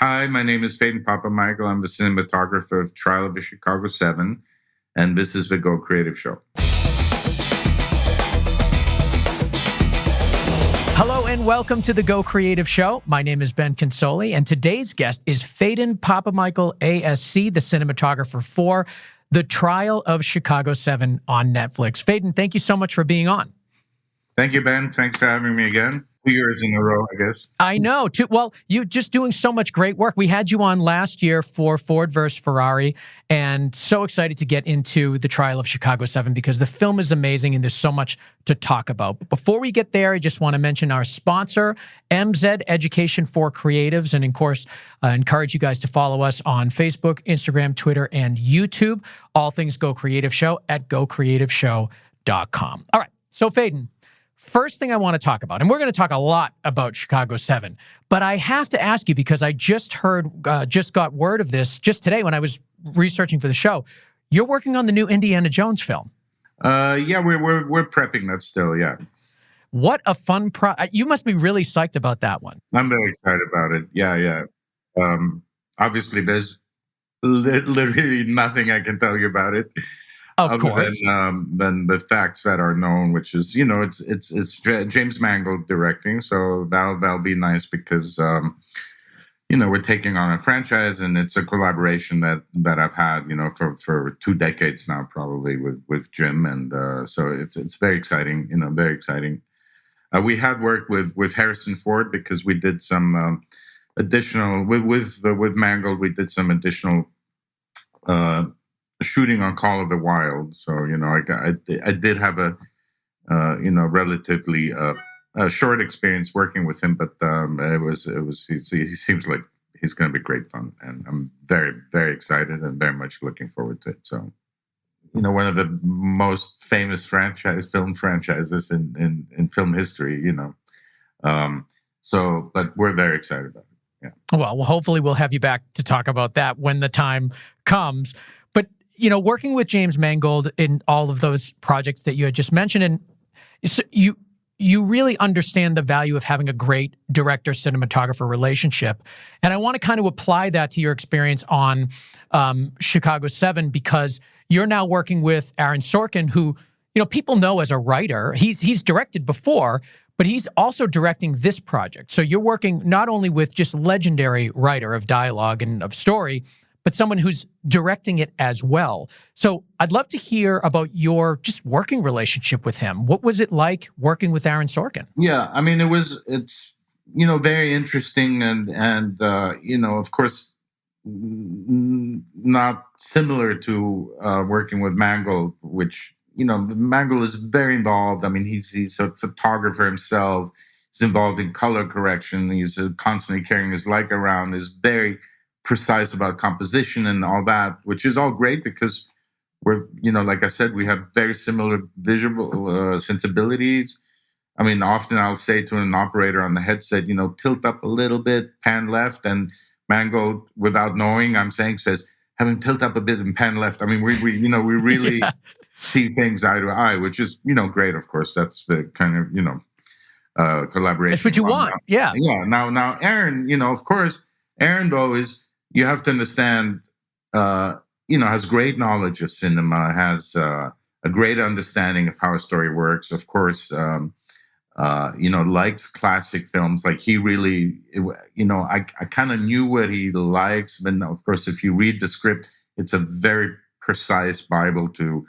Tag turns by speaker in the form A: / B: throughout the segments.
A: Hi, my name is Phedon Papamichael. I'm the cinematographer of Trial of the Chicago 7, and this is the Go Creative Show.
B: Hello and welcome to the Go Creative Show. My name is Ben Consoli, and today's guest is Phedon Papamichael ASC, the cinematographer for The Trial of Chicago 7 on Netflix. Phedon, thank you so much for being on.
A: Thank you, Ben. Thanks for having me again. 2 years in a row, I guess.
B: I know. Well, you're just doing so much great work. We had you on last year for Ford vs. Ferrari, and so excited to get into The Trial of Chicago 7 because the film is amazing and there's so much to talk about. But before we get there, I just want to mention our sponsor, MZ Education for Creatives, and of course, encourage you guys to follow us on Facebook, Instagram, Twitter, and YouTube. All things Go Creative Show at gocreativeshow.com. All right, so Phedon, first thing I want to talk about, and we're going to talk a lot about Chicago 7, but I have to ask you because I just got word of this just today when I was researching for the show. You're working on the new Indiana Jones film.
A: Yeah, we're prepping that still. Yeah.
B: What a fun you must be really psyched about that one.
A: I'm very excited about it. Yeah. Obviously, there's literally nothing I can tell you about it.
B: Of course.
A: Than the facts that are known, which is, it's James Mangold directing, so that'll be nice because we're taking on a franchise and it's a collaboration that I've had for 2 decades now, probably with Jim, and so it's very exciting, very exciting. We had worked with Harrison Ford because we did some additional with Mangold. We did some additional shooting on Call of the Wild, so I did have a relatively short experience working with him, but he seems like he's going to be great fun, and I'm very, very excited and very much looking forward to it. So, one of the most famous film franchises in film history, but we're very excited about it. Yeah.
B: Well, hopefully we'll have you back to talk about that when the time comes. But working with James Mangold in all of those projects that you had just mentioned, and you really understand the value of having a great director-cinematographer relationship. And I want to kind of apply that to your experience on Chicago 7 because you're now working with Aaron Sorkin, who people know as a writer. He's directed before, but he's also directing this project. So you're working not only with just legendary writer of dialogue and of story, but someone who's directing it as well. So I'd love to hear about your just working relationship with him. What was it like working with Aaron Sorkin?
A: Yeah, I mean, it's very interesting and of course, not similar to working with Mangold, which, Mangold is very involved. I mean, he's a photographer himself. He's involved in color correction. He's constantly carrying his Leica around. He's very precise about composition and all that, which is all great because we're, like I said, we have very similar visual sensibilities. I mean, often I'll say to an operator on the headset, tilt up a little bit, pan left, and Mangold, without knowing, says, have him tilt up a bit and pan left. I mean, we really see things eye to eye, which is, great. Of course, that's the kind of, collaboration.
B: That's what you want.
A: Now.
B: Yeah.
A: Yeah. Now, Aaron, of course, Aaron though you have to understand, has great knowledge of cinema, has a great understanding of how a story works. Of course, likes classic films. Like he really, I kind of knew what he likes. But of course, if you read the script, it's a very precise Bible to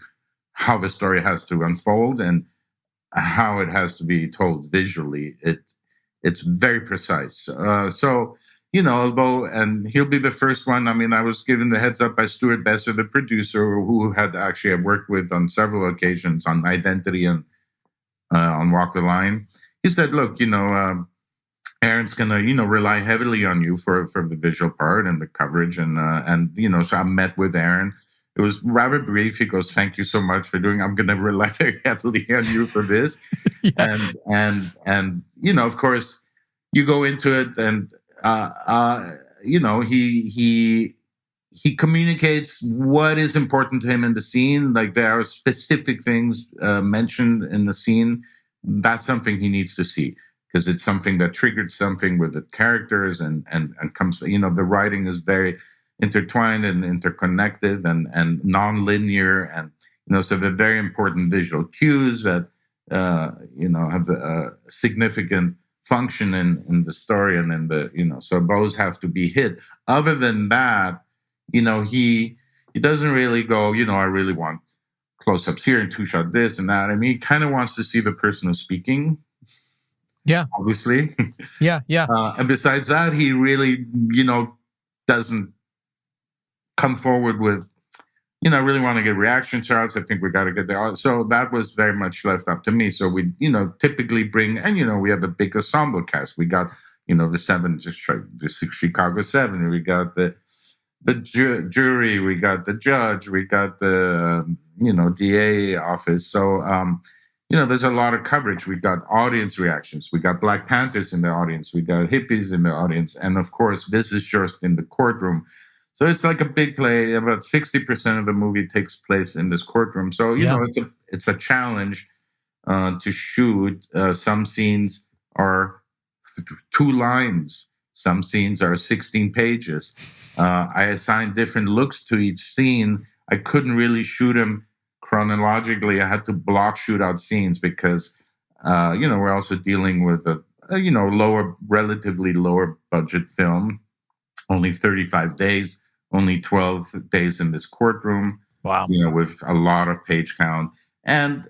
A: how the story has to unfold and how it has to be told visually. It's very precise. So, although, and he'll be the first one. I mean, I was given the heads up by Stuart Besser, the producer, who had actually worked with on several occasions on Identity and on Walk the Line. He said, look, Aaron's going to, rely heavily on you for the visual part and the coverage. And so I met with Aaron. It was rather brief. He goes, thank you so much for doing, I'm going to rely very heavily on you for this. Yeah. And of course, you go into it and, he communicates what is important to him in the scene. Like there are specific things mentioned in the scene. That's something he needs to see because it's something that triggered something with the characters and comes, the writing is very intertwined and interconnected and non-linear, and so they're very important visual cues that have a significant function in the story and in the so those have to be hit. Other than that, he doesn't really go, I really want close-ups here and two shot this and that. I mean, he kind of wants to see the person who's speaking.
B: Yeah,
A: obviously.
B: Yeah.
A: And besides that, he really doesn't come forward with I really want to get reaction shots. I think we got to get there. So that was very much left up to me. So we, typically bring, and, we have a big ensemble cast. We got, the Chicago 7. We got the jury. We got the judge. We got the, DA office. So, there's a lot of coverage. We got audience reactions. We got Black Panthers in the audience. We got hippies in the audience. And of course, this is just in the courtroom. So it's like a big play. About 60% of the movie takes place in this courtroom. So it's a challenge to shoot. Some scenes are 2 lines. Some scenes are 16 pages. I assigned different looks to each scene. I couldn't really shoot them chronologically. I had to block shootout scenes because we're also dealing with a relatively lower budget film. Only 35 days. Only 12 days in this courtroom.
B: Wow.
A: With a lot of page count and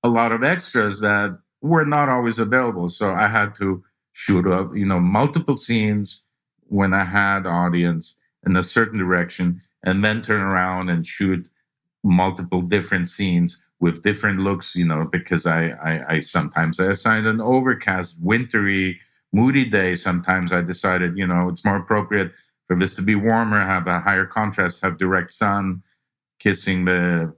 A: a lot of extras that were not always available. So I had to shoot up, multiple scenes when I had audience in a certain direction, and then turn around and shoot multiple different scenes with different looks, because I sometimes I assigned an overcast, wintry, moody day. Sometimes I decided, it's more appropriate for this to be warmer, have a higher contrast, have direct sun kissing the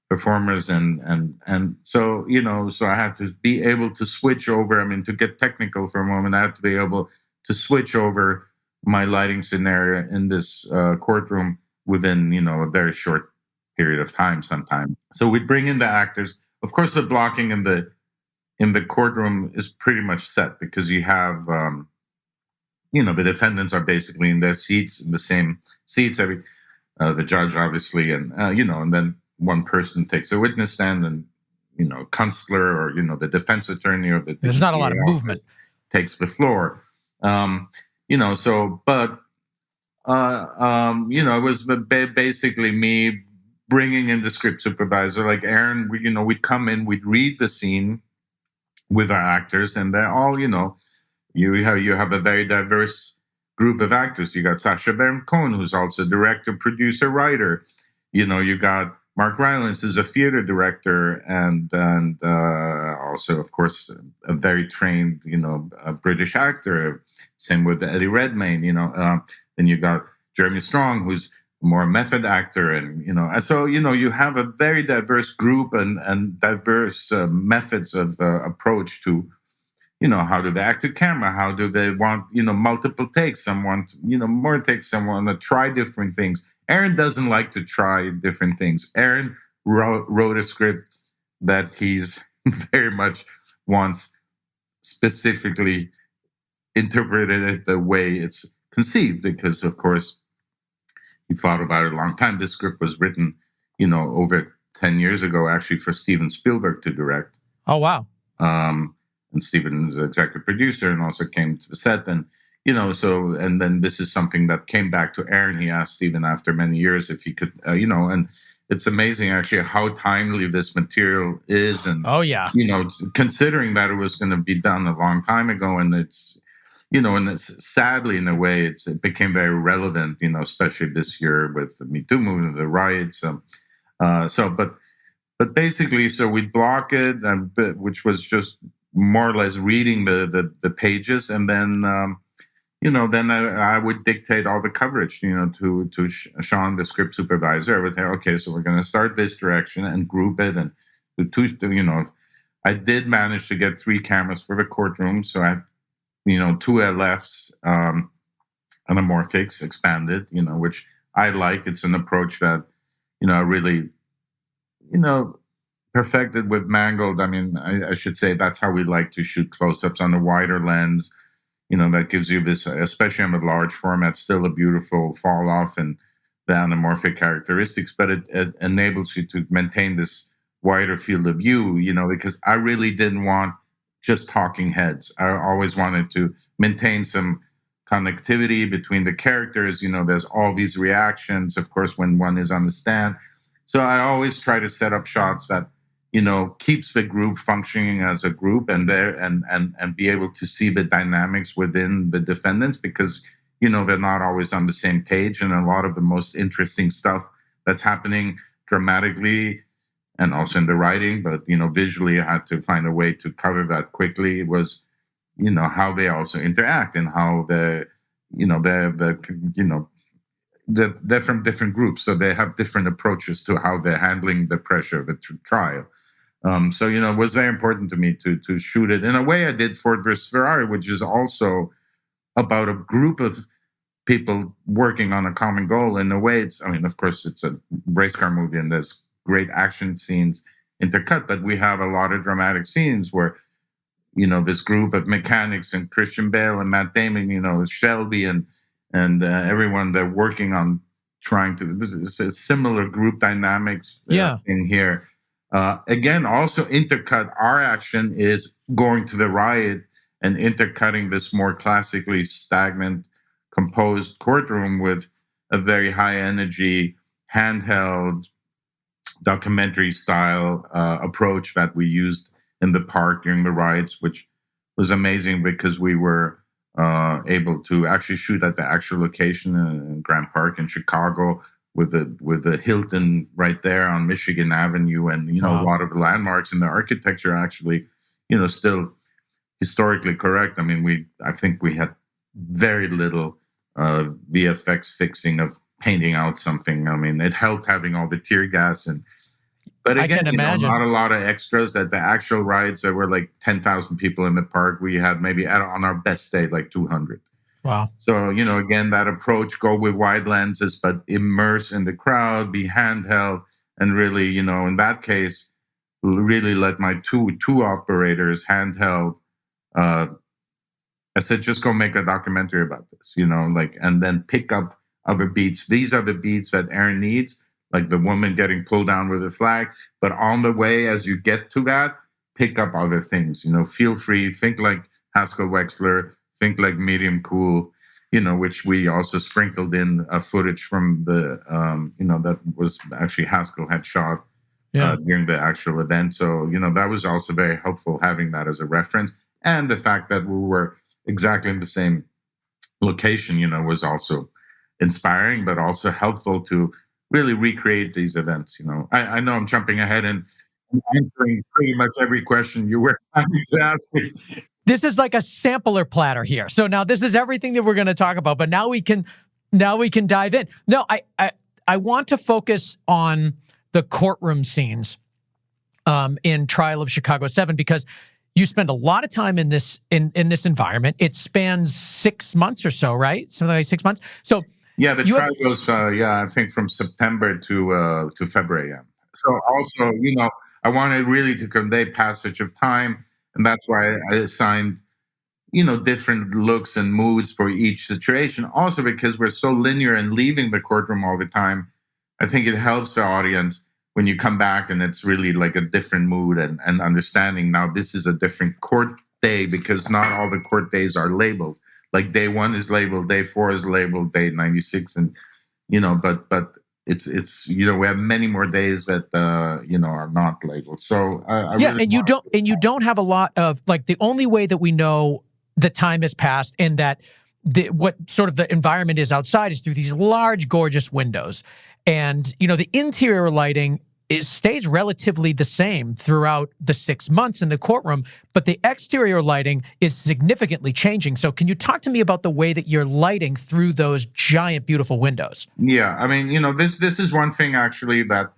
A: performers, and so so I had to be able to switch over. I mean, to get technical for a moment, I have to be able to switch over my lighting scenario in this courtroom within a very short period of time. Sometimes, so we bring in the actors. Of course, the blocking in the courtroom is pretty much set because you have. The defendants are basically in their seats, in the same seats. The judge, obviously, and and then one person takes a witness stand, and consular or the defense attorney or the
B: there's not a lot of movement
A: takes the floor. So, but it was basically me bringing in the script supervisor, like Aaron. We'd come in, we'd read the scene with our actors, and they're all You have a very diverse group of actors. You got Sacha Baron Cohen, who's also director, producer, writer. You got Mark Rylance, who's a theater director, and also, of course, a very trained, a British actor. Same with Eddie Redmayne. Then you got Jeremy Strong, who's more a method actor, and so you have a very diverse group and diverse methods of approach to. How do they act to camera? How do they want, multiple takes? Some want, more takes. Some want to try different things. Aaron doesn't like to try different things. Aaron wrote a script that he's very much wants specifically interpreted it the way it's conceived, because, of course, he thought about it a long time. This script was written, over 10 years ago, actually, for Steven Spielberg to direct.
B: Oh, wow.
A: And Steven was the executive producer and also came to the set. And, and then this is something that came back to Aaron. He asked Steven after many years if he could, and it's amazing actually how timely this material is. And,
B: oh, yeah.
A: Considering that it was going to be done a long time ago, and it's, and it's sadly, in a way, it became very relevant, especially this year with the Me Too movement, the riots. But basically, so we'd block it, which was just more or less reading the pages, and then then I would dictate all the coverage, to Sean, the script supervisor. I would say, okay, so we're going to start this direction and group it, and I did manage to get 3 cameras for the courtroom, so I had 2 LFs, anamorphics, expanded, which I like. It's an approach that I really perfected with Mangold. I mean, I should say that's how we like to shoot close-ups on a wider lens. That gives you this, especially on the large format, still a beautiful fall off and the anamorphic characteristics, but it enables you to maintain this wider field of view, because I really didn't want just talking heads. I always wanted to maintain some connectivity between the characters. There's all these reactions, of course, when one is on the stand. So I always try to set up shots that keeps the group functioning as a group, and there and be able to see the dynamics within the defendants, because they're not always on the same page, and a lot of the most interesting stuff that's happening dramatically and also in the writing, but visually I had to find a way to cover that quickly, was how they also interact, and how they're from different groups, so they have different approaches to how they're handling the pressure of a trial. So it was very important to me to shoot it in a way I did Ford versus Ferrari, which is also about a group of people working on a common goal. In a way, of course, it's a race car movie and there's great action scenes intercut, but we have a lot of dramatic scenes where this group of mechanics and Christian Bale and Matt Damon, Shelby and everyone, they're working on trying to. It's a similar group dynamics in here. Again, also intercut, our action is going to the riot and intercutting this more classically stagnant, composed courtroom with a very high energy, handheld, documentary style approach that we used in the park during the riots, which was amazing because we were able to actually shoot at the actual location in Grant Park in Chicago, with the Hilton right there on Michigan Avenue, and
B: Wow.
A: a lot of the landmarks, and the architecture actually still historically correct. I think we had very little VFX fixing of painting out something. It helped having all the tear gas, but again,
B: I can imagine.
A: Not a lot of extras. At the actual riots, there were like 10,000 people in the park. We had maybe on our best day like 200.
B: Wow.
A: So, again, that approach, go with wide lenses, but immerse in the crowd, be handheld, and really, in that case, really let my two operators handheld. I said, just go make a documentary about this, and then pick up other beats. These are the beats that Aaron needs, like the woman getting pulled down with a flag. But on the way, as you get to that, pick up other things, feel free, think like Haskell Wexler, think like Medium Cool, which we also sprinkled in footage from the, that was actually Haskell had shot during the actual event. So, that was also very helpful having that as a reference. And the fact that we were exactly in the same location, was also inspiring, but also helpful to really recreate these events. I know I'm jumping ahead and answering pretty much every question you were planning to ask me.
B: This is like a sampler platter here. So now this is everything that we're going to talk about, but now we can dive in. No, I want to focus on the courtroom scenes in Trial of Chicago 7, because you spend a lot of time in this environment. It spans 6 months or so, right? Something like 6 months. So
A: yeah, the trial goes I think from September to February. Yeah. So also, I wanted really to convey passage of time, and that's why I assigned different looks and moods for each situation. Also, because we're so linear and leaving the courtroom all the time, I think it helps the audience when you come back and it's really like a different mood and understanding now this is a different court day, because not all the court days are labeled. Like day 1 is labeled, day 4 is labeled, day 96, and but it's we have many more days that are not labeled. So really
B: and you don't have a lot of, like, the only way that we know the time has passed and that what sort of the environment is outside is through these large, gorgeous windows. And, the interior lighting stays relatively the same throughout the 6 months in the courtroom, but the exterior lighting is significantly changing. So can you talk to me about the way that you're lighting through those giant, beautiful windows?
A: Yeah, this is one thing actually that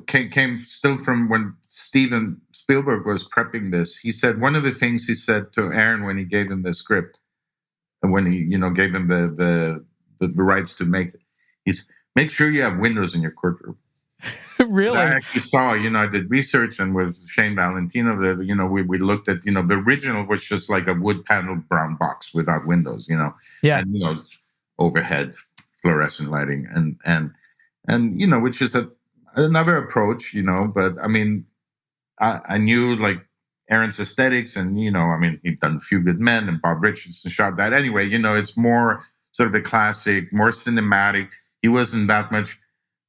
A: came still from when Steven Spielberg was prepping this. He said one of the things he said to Aaron when he gave him the script, and when he gave him the rights to make it, he's make sure you have windows in your courtroom. 'Cause I
B: Really?
A: actually saw, I did research and with Shane Valentino, we looked at, the original was just like a wood paneled brown box without windows,
B: Yeah.
A: and, overhead fluorescent lighting and, which is another approach, but I mean, I knew like Aaron's aesthetics and, I mean, he'd done Few Good Men and Bob Richardson shot that anyway, it's more sort of the classic, more cinematic. He wasn't that much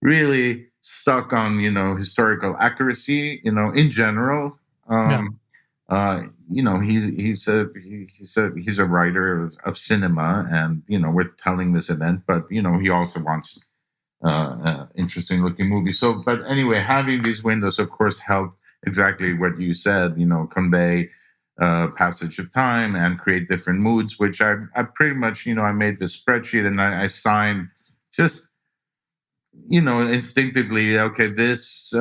A: really stuck on, historical accuracy, in general.
B: Yeah.
A: He's a writer of cinema and, we're telling this event, but, he also wants interesting looking movie. So, but anyway, having these windows, of course, helped exactly what you said, convey passage of time and create different moods, which I pretty much, I made this spreadsheet and I signed just, instinctively, okay, this,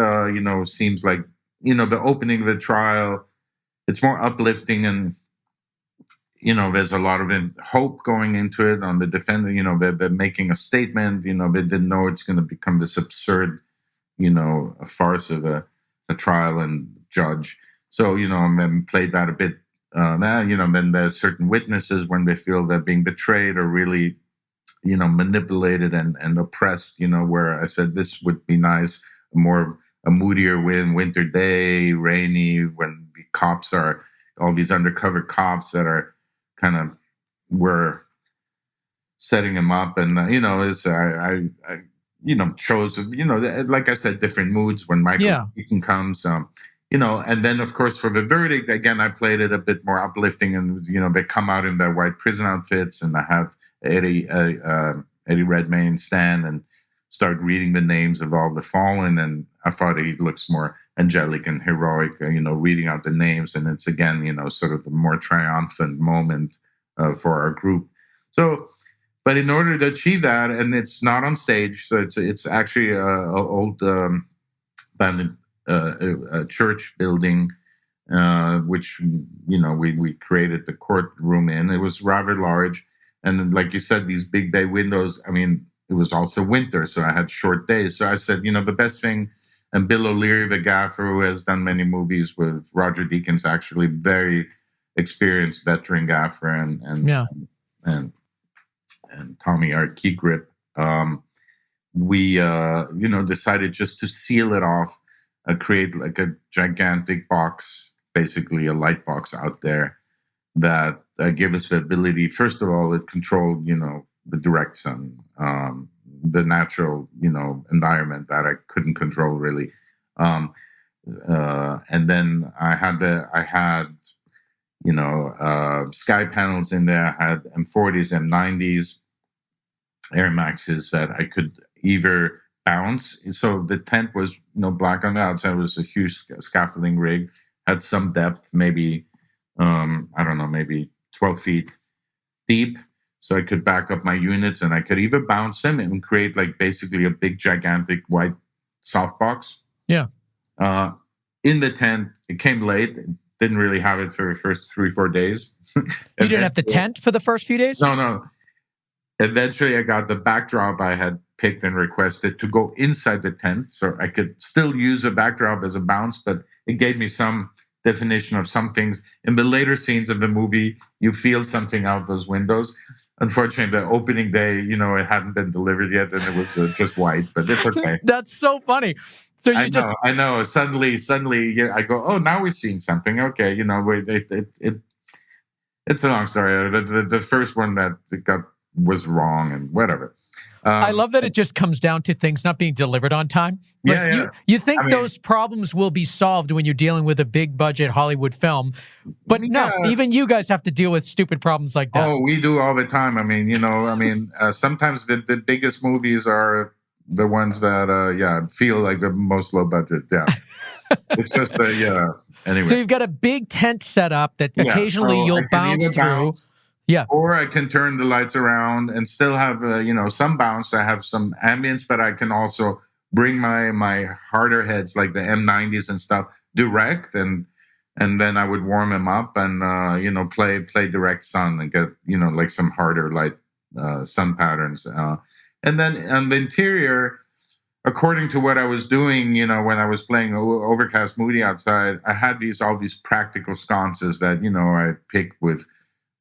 A: seems like, the opening of the trial, it's more uplifting and, there's a lot of hope going into it on the defender, they're making a statement, they didn't know it's going to become this absurd, a farce of a trial and judge. So, and then played that a bit. Then there's certain witnesses when they feel they're being betrayed or really, manipulated and oppressed, where I said this would be nice, a moodier winter day, rainy, when the cops are, all these undercover cops that are kind of were setting him up. And, I chose, like I said, different moods when Michael Keaton comes, and then of course for the verdict, again, I played it a bit more uplifting and, they come out in their white prison outfits and I have Eddie Redmayne stand and start reading the names of all the fallen. And I thought he looks more angelic and heroic, reading out the names. And it's again, sort of the more triumphant moment for our group. So, but in order to achieve that, and it's not on stage, so it's actually a old abandoned a church building, which we created the courtroom in. It was rather large, and like you said, these big bay windows. I mean, it was also winter, so I had short days. So I said, the best thing. And Bill O'Leary, the gaffer, who has done many movies with Roger Deakins, actually very experienced veteran gaffer, and Tommy, our key grip, we decided just to seal it off, create like a gigantic box, basically a light box out there that gave us the ability. First of all, it controlled the direct sun, the natural environment that I couldn't control really, and then I had sky panels in there. I had M40s, M90s, Air Maxes that I could either bounce. So the tent was black on the outside. It was a huge scaffolding rig, had some depth, maybe I don't know, maybe 12 feet deep. So I could back up my units and I could either bounce them and create like basically a big gigantic white softbox.
B: Yeah.
A: In the tent, it came late. Didn't really have it for the first 3-4 days.
B: You didn't have the tent for the first few days?
A: No. Eventually, I got the backdrop I had picked and requested to go inside the tent. So I could still use a backdrop as a bounce, but it gave me some definition of some things. In the later scenes of the movie, you feel something out those windows. Unfortunately, the opening day, it hadn't been delivered yet, and it was just white, but it's okay.
B: That's so funny. So
A: I know. Suddenly, yeah, I go, oh, now we're seeing something. Okay, it's a long story. The first one that was wrong and whatever.
B: I love that it just comes down to things not being delivered on time. But you think those problems will be solved when you're dealing with a big budget Hollywood film. But no, even you guys have to deal with stupid problems like that.
A: Oh, we do all the time. I mean, sometimes the biggest movies are the ones that, feel like the most low budget. Yeah. It's just, anyway.
B: So you've got a big tent set up that occasionally you'll bounce through. Yeah.
A: Or I can turn the lights around and still have, some bounce. I have some ambience, but I can also bring my harder heads like the M90s and stuff direct, and then I would warm them up and play direct sun and get like some harder light sun patterns. And then on the interior, according to what I was doing, when I was playing Overcast Moody outside, I had all these practical sconces that I picked with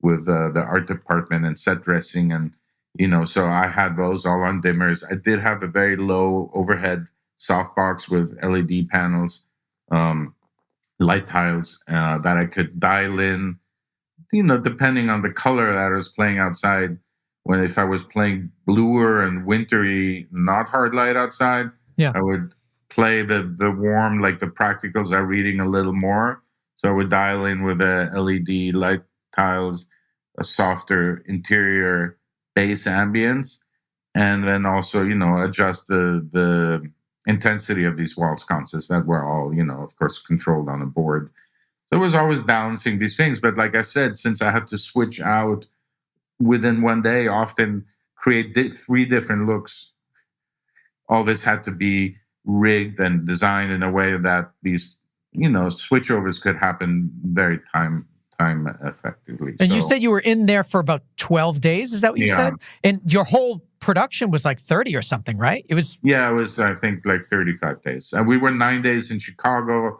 A: the art department and set dressing, and so I had those all on dimmers. I did have a very low overhead softbox with LED panels, light tiles that I could dial in, depending on the color that I was playing outside. If I was playing bluer and wintry, not hard light outside,
B: yeah,
A: I would play the warm, like the practicals are reading a little more. So I would dial in with the LED light tiles, a softer interior bass ambience, and then also, adjust the intensity of these wall sconces that were all, of course, controlled on a board. So it was always balancing these things. But like I said, since I had to switch out within one day, often create 3 different looks, all this had to be rigged and designed in a way that these, switchovers could happen very time effectively.
B: And you said you were in there for about 12 days. Is that what you said? And your whole production was like 30 or something, right? It was,
A: I think, like 35 days. And we were 9 days in Chicago,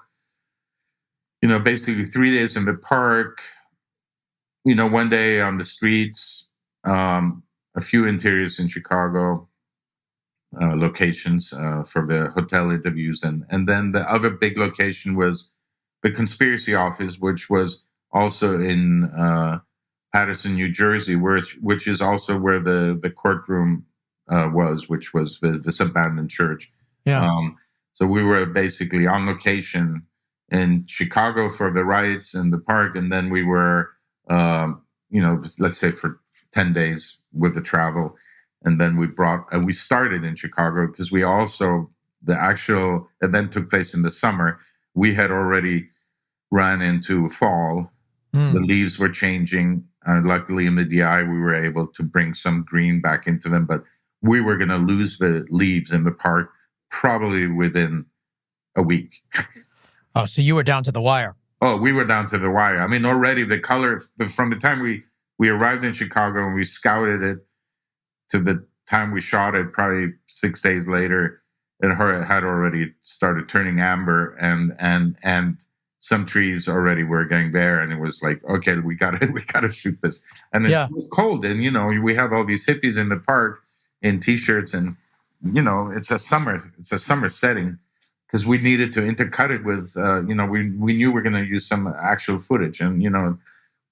A: basically 3 days in the park, 1 day on the streets, a few interiors in Chicago, locations for the hotel interviews. And then the other big location was the conspiracy office, which was also in Paterson, New Jersey, which is also where the courtroom was, which was this abandoned church.
B: Yeah.
A: So we were basically on location in Chicago for the riots in the park, and then we were, let's say for 10 days with the travel, and then we started in Chicago because the actual event took place in the summer. We had already ran into fall. The leaves were changing. Luckily, in the DI, we were able to bring some green back into them, but we were going to lose the leaves in the park probably within a week.
B: Oh, so you were down to the wire.
A: Oh, we were down to the wire. I mean, already the color, from the time we arrived in Chicago and we scouted it to the time we shot it, probably 6 days later, it had already started turning amber, and some trees already were getting bare, and it was like, okay, we gotta shoot this. And it was cold, and we have all these hippies in the park in t-shirts, and it's a summer setting, because we needed to intercut it with we knew we're going to use some actual footage, and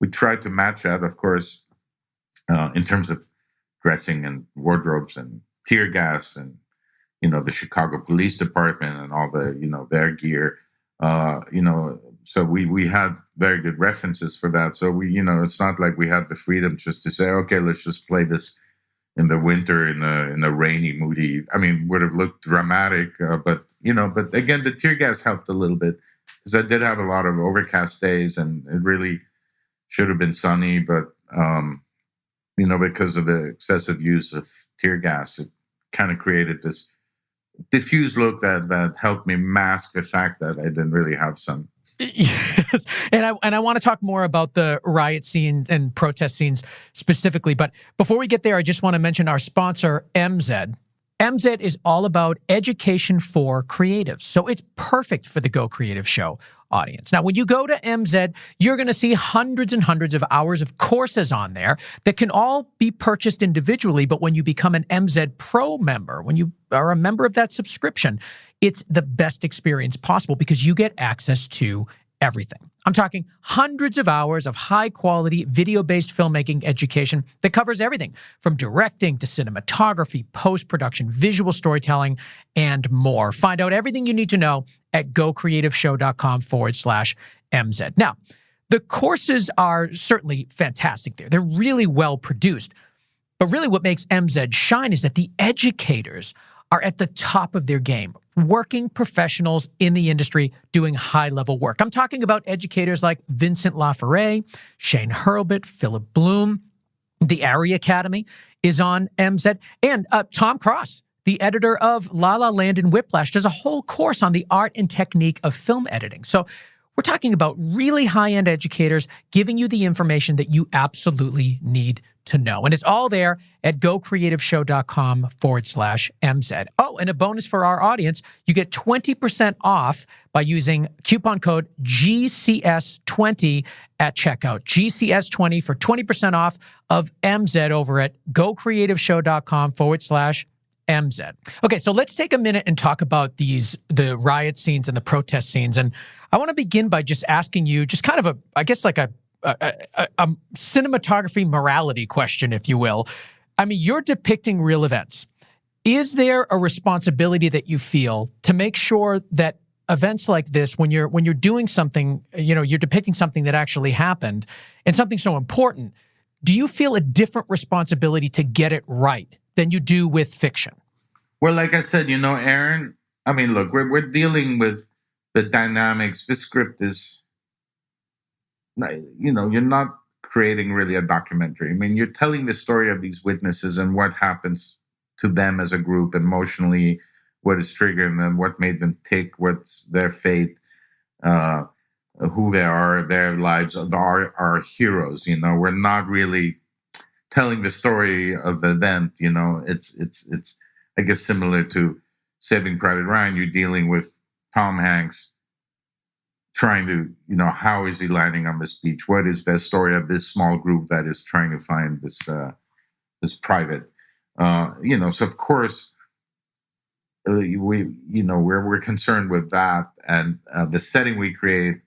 A: we tried to match that, of course, in terms of dressing and wardrobes and tear gas and the Chicago Police Department and all the their gear. So we had very good references for that. So we, it's not like we had the freedom just to say, okay, let's just play this in the winter in a rainy, moody. I mean, would have looked dramatic, but again, the tear gas helped a little bit, because I did have a lot of overcast days, and it really should have been sunny, but because of the excessive use of tear gas, it kind of created this diffused look that helped me mask the fact that I didn't really have sun.
B: Yes. And I want to talk more about the riot scene and protest scenes specifically. But before we get there, I just want to mention our sponsor, MZ. MZ is all about education for creatives. So it's perfect for the Go Creative Show audience. Now, when you go to MZ, you're going to see hundreds and hundreds of hours of courses on there that can all be purchased individually. But when you become an MZ Pro member, when you are a member of that subscription, it's the best experience possible, because you get access to everything. I'm talking hundreds of hours of high-quality, video-based filmmaking education that covers everything from directing to cinematography, post-production, visual storytelling, and more. Find out everything you need to know at gocreativeshow.com/MZ. Now, the courses are certainly fantastic there. They're really well produced. But really what makes MZ shine is that the educators are at the top of their game, working professionals in the industry doing high-level work. I'm talking about educators like Vincent Laforet, Shane Hurlbut, Philip Bloom. The Ari Academy is on MZ. And Tom Cross, the editor of La La Land and Whiplash, does a whole course on the art and technique of film editing. So We're talking about really high-end educators giving you the information that you absolutely need to know. And it's all there at gocreativeshow.com/MZ. Oh, and a bonus for our audience, you get 20% off by using coupon code GCS20 at checkout. GCS20 for 20% off of MZ over at gocreativeshow.com/MZ. Okay, so let's take a minute and talk about the riot scenes and the protest scenes. And I want to begin by just asking you just kind of a cinematography morality question, if you will. I mean, you're depicting real events. Is there a responsibility that you feel to make sure that events like this, when you're doing something, you're depicting something that actually happened and something so important, do you feel a different responsibility to get it right than you do with fiction?
A: Well, like I said, Aaron, I mean, look, we're dealing with the dynamics. This script is, you're not creating really a documentary. I mean, you're telling the story of these witnesses and what happens to them as a group emotionally, what is triggering them, what made them tick, what's their fate, who they are, their lives of our heroes. We're not really telling the story of the event. It's I guess similar to Saving Private Ryan. You're dealing with Tom Hanks trying to, how is he landing on this beach? What is the story of this small group that is trying to find this private? So of course we're concerned with that, and the setting we create.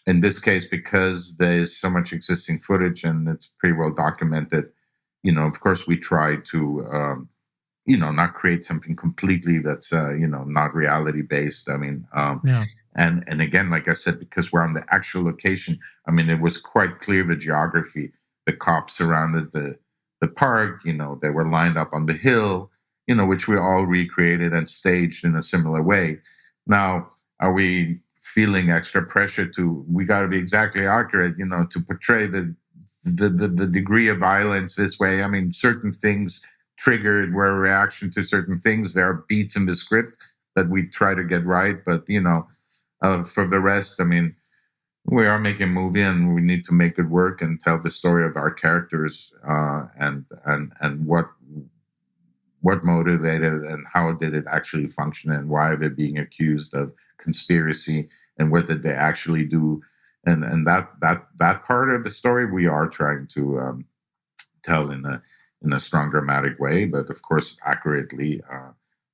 A: In this case, because there's so much existing footage and it's pretty well documented, of course we try to, not create something completely that's, not reality based. I mean,
B: Yeah.
A: And again, like I said, because we're on the actual location, I mean, it was quite clear the geography. The cops surrounded the park, they were lined up on the hill, which we all recreated and staged in a similar way. Now, are we feeling extra pressure we got to be exactly accurate, to portray the degree of violence this way? I mean, certain things triggered were a reaction to certain things. There are beats in the script that we try to get right, but for the rest, I mean, we are making a movie and we need to make it work and tell the story of our characters, and what motivated and how did it actually function and why they're being accused of conspiracy and what did they actually do, and that part of the story we are trying to tell in a strong dramatic way, but of course accurately.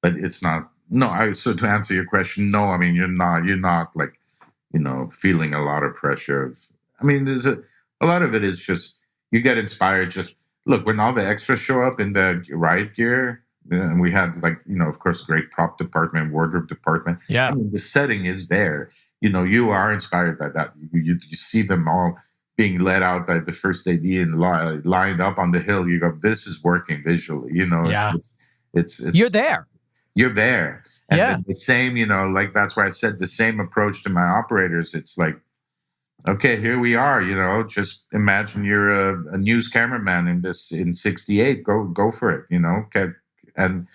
A: But it's not. No, so to answer your question, no. I mean, you're not like feeling a lot of pressure. I mean, there's a lot of it is just you get inspired. Just look, when all the extras show up in the riot gear, and we had of course, great prop department, wardrobe department.
B: Yeah.
A: I mean, the setting is there. You are inspired by that. You see them all being led out by the first AD and lined up on the hill. You go, this is working visually.
B: Yeah.
A: It's
B: You're there.
A: You're there. And
B: Yeah.
A: the same, that's why I said the same approach to my operators. It's like, okay, here we are, just imagine you're a news cameraman in 68, go for it, okay. And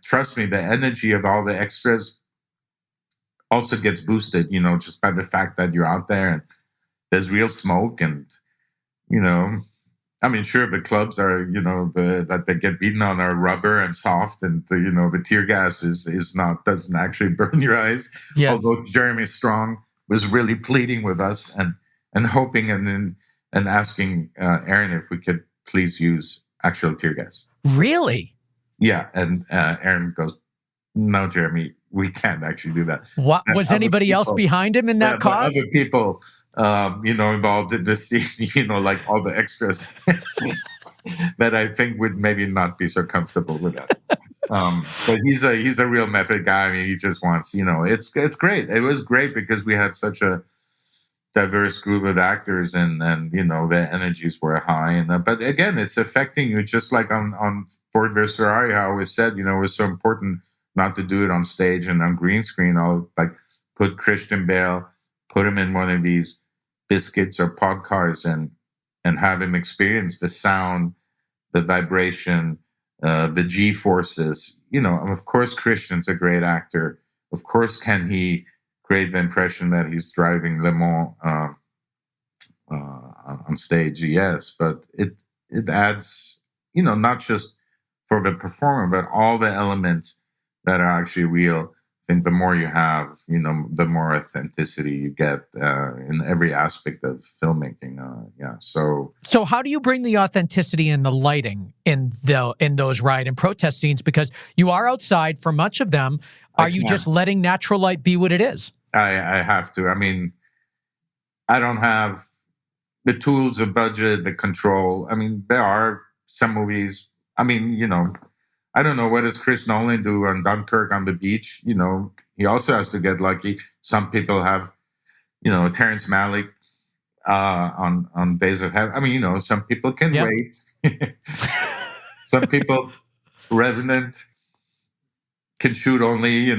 A: trust me, the energy of all the extras also gets boosted, just by the fact that you're out there and there's real smoke and, I mean, sure, the clubs are, that they get beaten on are rubber and soft, and the tear gas doesn't actually burn your eyes.
B: Yes.
A: Although Jeremy Strong was really pleading with us and hoping and asking Aaron if we could please use actual tear gas.
B: Really?
A: Yeah, and Aaron goes, "No, Jeremy, we can't actually do that."
B: What was anybody else behind him in that cause?
A: Other people, involved in this scene, like all the extras that I think would maybe not be so comfortable with that. But he's a real method guy. I mean, he just wants, it's great. It was great because we had such a diverse group of actors, and their energies were high. And but again, it's affecting you, just like on Ford vs Ferrari. I always said, it was so important not to do it on stage and on green screen. I'll put Christian Bale, put him in one of these biscuits or pod cars, and have him experience the sound, the vibration, the G forces. Of course, Christian's a great actor. Of course, can he create the impression that he's driving Le Mans on stage. Yes, but it adds, not just for the performer, but all the elements that are actually real. I think the more you have, the more authenticity you get in every aspect of filmmaking.
B: So how do you bring the authenticity and the lighting in those riot and protest scenes? Because you are outside for much of them. Are you just letting natural light be what it is?
A: I have to. I mean, I don't have the tools, the budget, the control. I mean, there are some movies. I mean, I don't know, what does Chris Nolan do on Dunkirk on the beach? He also has to get lucky. Some people have, Terrence Malick on Days of Heaven. I mean, some people can wait. Some people, Revenant, can shoot only,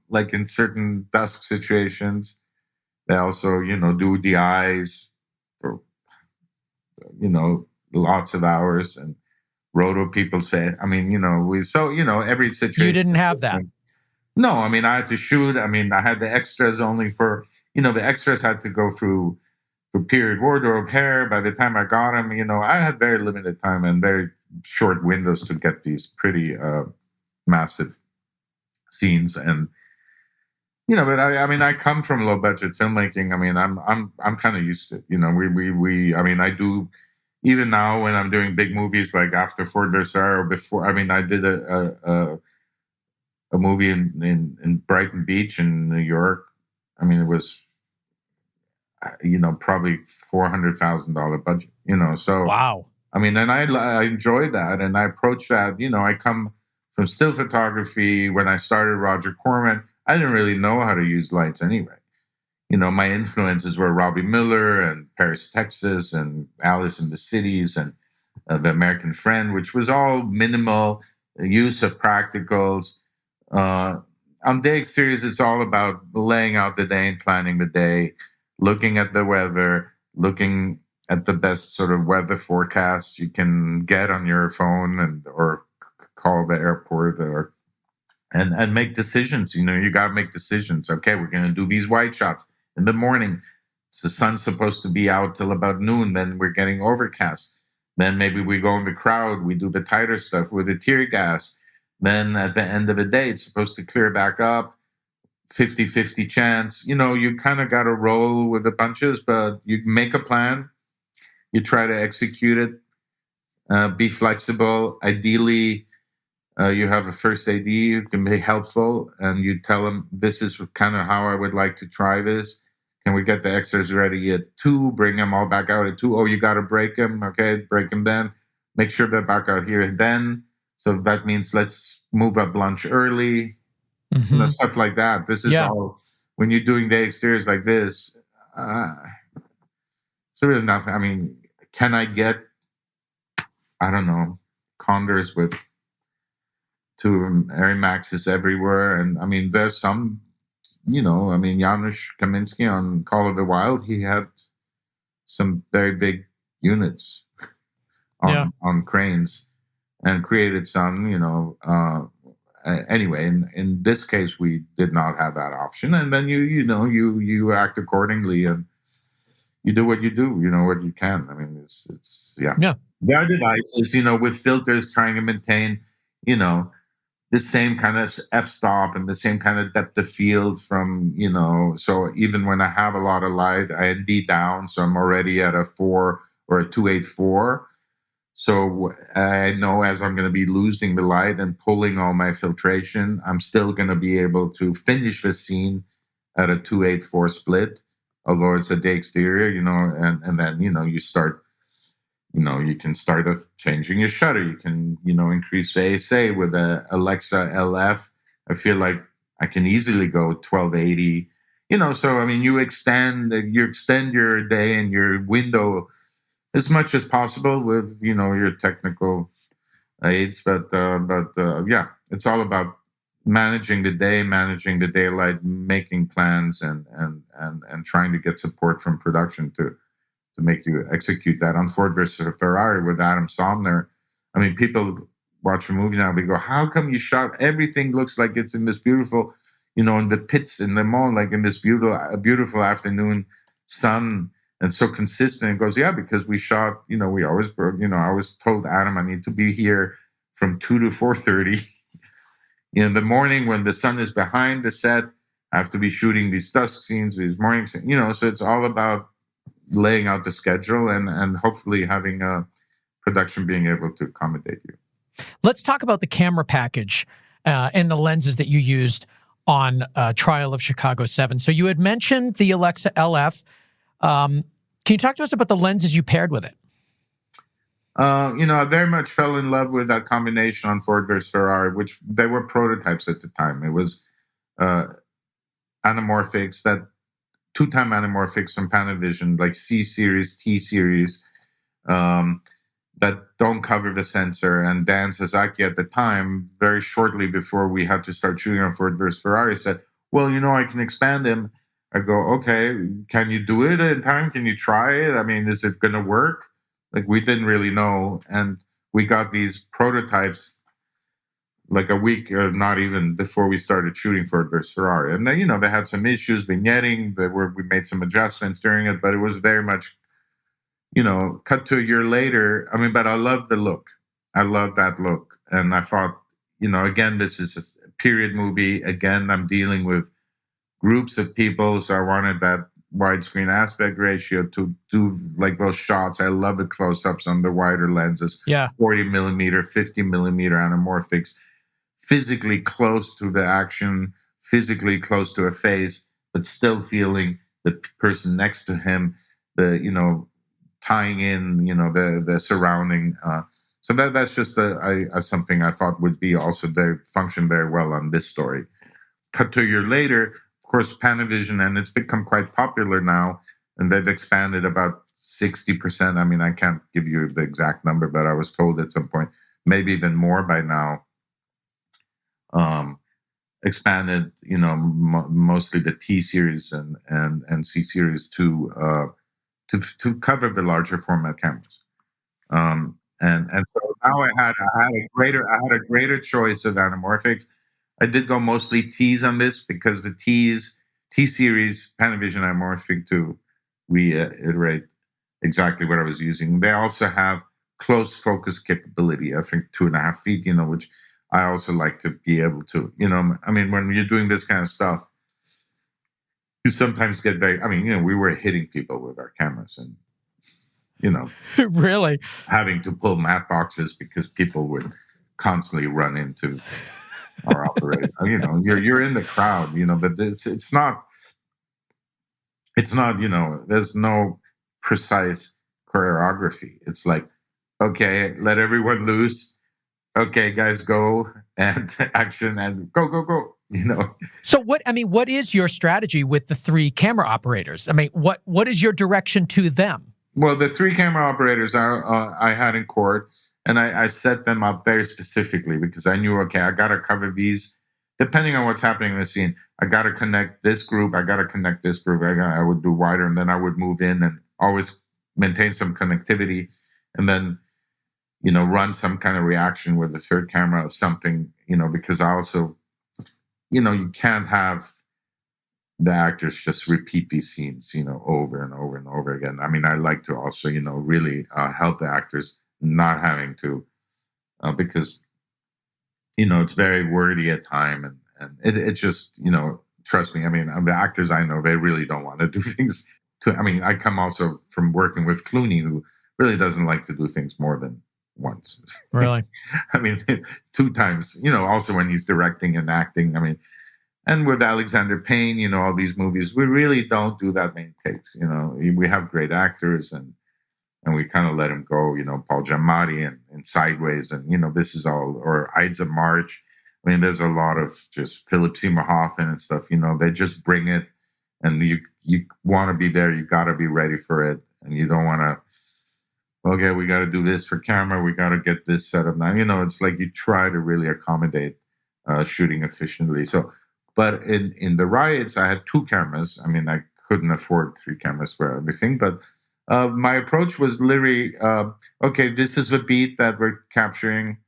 A: like in certain dusk situations. They also, do the eyes for, lots of hours, and roto people say, I mean, every situation.
B: You didn't have that.
A: No, I mean, I had to shoot. I mean, I had the extras only for, the extras had to go through period wardrobe, hair. By the time I got them, I had very limited time and very short windows to get these pretty massive scenes. And, but I mean, I come from low budget filmmaking. I mean, I'm kind of used to it. I mean, I do. Even now, when I'm doing big movies like after Fort Versailles or before, I mean, I did a movie in Brighton Beach in New York. I mean, it was, probably $400,000 budget. So
B: wow.
A: I mean, and I enjoyed that, and I approached that. I come from still photography. When I started Roger Corman, I didn't really know how to use lights anyway. My influences were Robbie Miller and Paris, Texas, and Alice in the Cities, and The American Friend, which was all minimal use of practicals. On day series, it's all about laying out the day and planning the day, looking at the weather, looking at the best sort of weather forecast you can get on your phone, or call the airport, and make decisions. You got to make decisions. Okay, we're going to do these wide shots in the morning. So the sun's supposed to be out till about noon. Then we're getting overcast. Then maybe we go in the crowd. We do the tighter stuff with the tear gas. Then at the end of the day, it's supposed to clear back up. 50-50 chance. You kind of got to roll with the punches, but you make a plan. You try to execute it. Be flexible. Ideally, you have a first AD who can be helpful, and you tell them, this is kind of how I would like to try this. Can we get the extras ready at 2? Bring them all back out at 2. Oh, you got to break them. Okay, break them then. Make sure they're back out here then. So that means let's move up lunch early.
B: Mm-hmm.
A: Stuff like that. This is all, when you're doing day exteriors like this, it's really nothing. I mean, can I get, I don't know, Condors with 2 Air Maxes everywhere? And I mean, there's some, I mean, Janusz Kaminski on Call of the Wild, he had some very big units on cranes and created some, anyway, in this case, we did not have that option. And then you act accordingly, and you do what you do, what you can. I mean, it's yeah. There are devices, with filters trying to maintain, the same kind of f-stop and the same kind of depth of field from, so even when I have a lot of light, I ND down, so I'm already at a 4 or a 284. So I know as I'm going to be losing the light and pulling all my filtration, I'm still going to be able to finish the scene at a 284 split, although it's a day exterior, and then, you start, you can start changing your shutter. You can, increase the ASA with a Alexa LF. I feel like I can easily go 1280, so, I mean, you extend your day and your window as much as possible with, your technical aids. But yeah, it's all about managing the day, managing the daylight, making plans, and trying to get support from production to make you execute that. On Ford versus Ferrari with Adam Somner, I mean, people watch a movie now, they go, how come you shot, everything looks like it's in this beautiful, in the pits in the mall, like in this beautiful afternoon sun, and so consistent. It goes, yeah, because we shot, we always, I always told Adam I need to be here from 2 to 4:30 in the morning when the sun is behind the set. I have to be shooting these dusk scenes, these morning scenes, so it's all about laying out the schedule and hopefully having a production being able to accommodate you.
B: Let's talk about the camera package and the lenses that you used on Trial of Chicago 7. So you had mentioned the Alexa LF. Can you talk to us about the lenses you paired with it?
A: I very much fell in love with that combination on Ford versus Ferrari, which they were prototypes at the time. It was anamorphics, that two-time anamorphics from Panavision, like C series, T series, that don't cover the sensor. And Dan Sasaki at the time, very shortly before we had to start shooting on Ford versus Ferrari, said, well, I can expand them. I go, okay, can you do it in time? Can you try it? I mean, is it going to work? Like, we didn't really know. And we got these prototypes like a week, not even before we started shooting Ford versus Ferrari. And then, they had some issues, vignetting. We made some adjustments during it, but it was very much, cut to a year later. I mean, but I love the look. I love that look. And I thought, again, this is a period movie. Again, I'm dealing with groups of people. So I wanted that widescreen aspect ratio to do like those shots. I love the close-ups on the wider lenses.
B: Yeah.
A: 40 millimeter, 50 millimeter anamorphics, physically close to the action, physically close to a face, but still feeling the person next to him, tying in, the surrounding. So that's just something I thought would be also function very well on this story. Cut to a year later, of course, Panavision, and it's become quite popular now, and they've expanded about 60%. I mean, I can't give you the exact number, but I was told at some point, maybe even more by now, expanded, mostly the T series and C series to cover the larger format cameras. And so now I had a greater choice of anamorphics. I did go mostly T's on this because the T series Panavision anamorphic, to reiterate exactly what I was using. They also have close focus capability. I think 2.5 feet, which I also like to be able to, I mean, when you're doing this kind of stuff, you sometimes get very, I mean, we were hitting people with our cameras and,
B: really
A: having to pull mat boxes because people would constantly run into our operator. You're in the crowd, but it's not, there's no precise choreography. It's like, okay, let everyone loose. Okay, guys, go, and action, and go.
B: So what is your strategy with the 3 camera operators? I mean, what is your direction to them?
A: Well, the 3 camera operators I had in court, and I set them up very specifically because I knew, okay, I got to cover these depending on what's happening in the scene. I got to connect this group. I got to connect this group. I would do wider, and then I would move in and always maintain some connectivity, and then, run some kind of reaction with the third camera of something, because I also, you can't have the actors just repeat these scenes, over and over and over again. I mean, I like to also, really help the actors not having to, because, it's very wordy at time, and it just, trust me. I mean, the actors I know, they really don't want to do things I mean, I come also from working with Clooney, who really doesn't like to do things more than once.
B: Really?
A: I mean, 2 times, also when he's directing and acting. I mean, and with Alexander Payne, all these movies, we really don't do that many takes. We have great actors, and we kind of let him go. Paul Giamatti and Sideways, and this is all, or Ides of March. I mean, there's a lot of just Philip Seymour Hoffman and stuff. They just bring it, and you want to be there. You got to be ready for it, and you don't want to. Okay, we got to do this for camera. We got to get this set up now. It's like you try to really accommodate shooting efficiently. So. But in the riots, I had 2 cameras. I mean, I couldn't afford 3 cameras for everything. But my approach was literally, okay, this is the beat that we're capturing,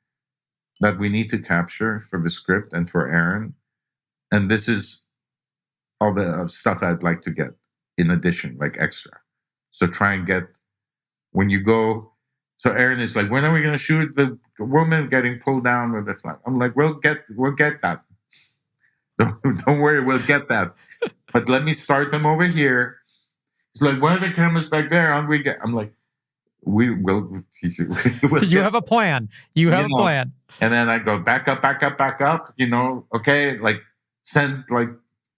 A: that we need to capture for the script and for Aaron. and this is all the stuff I'd like to get in addition, like extra. So try and get, when you go, so Aaron is like, when are we going to shoot the woman getting pulled down with the flag? I'm like, we'll get that. Don't worry, we'll get that. But let me start them over here. He's like, why are the cameras back there? How do we get? I'm like, we will. We'll
B: You have a plan. You have a plan.
A: And then I go back up. Okay, like send like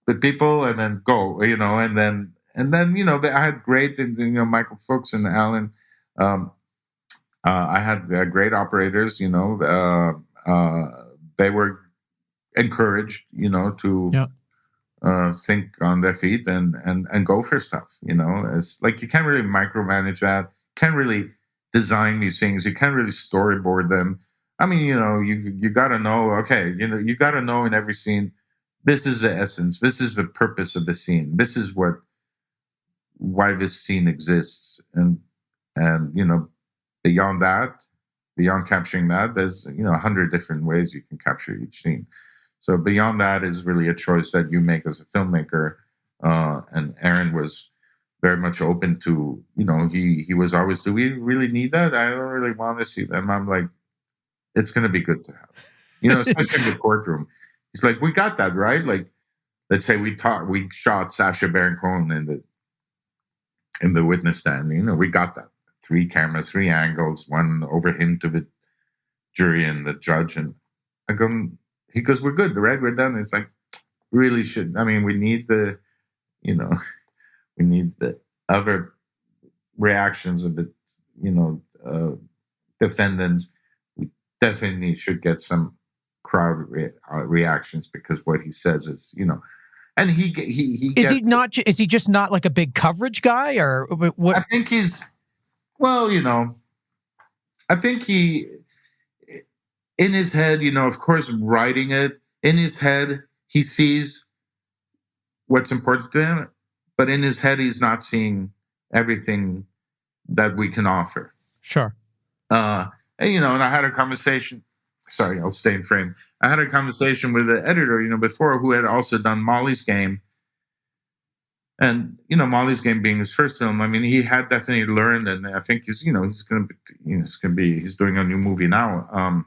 A: the people, and then go. And then I had great, Michael Fuchs and Alan. I had great operators. They were encouraged, to think on their feet and go for stuff. It's like you can't really micromanage that. Can't really design these things. You can't really storyboard them. I mean, you got to know. Okay, you got to know in every scene. This is the essence. This is the purpose of the scene. This is why this scene exists. And beyond that, beyond capturing that, there's 100 different ways you can capture each scene. So beyond that is really a choice that you make as a filmmaker. And Aaron was very much open to, he was always, do we really need that? I don't really want to see them. I'm like, it's going to be good to have, especially in the courtroom. He's like, we got that, right? Like, let's say we shot Sacha Baron Cohen in the witness stand. We got that. 3 cameras, 3 angles, one over him to the jury and the judge. And I go, he goes, we're good, right? We're done. It's like, really should. I mean, we need the other reactions of the, defendants. We definitely should get some crowd reactions, because what he says is, and he
B: is he just not like a big coverage guy, or what?
A: I think he's, well, I think he, in his head, of course, writing it, in his head, he sees what's important to him, but in his head, he's not seeing everything that we can offer.
B: Sure.
A: And I had a conversation. Sorry, I'll stay in frame. I had a conversation with the editor, before, who had also done Molly's Game. And, Molly's Game being his first film, I mean, he had definitely learned, and I think he's doing a new movie now.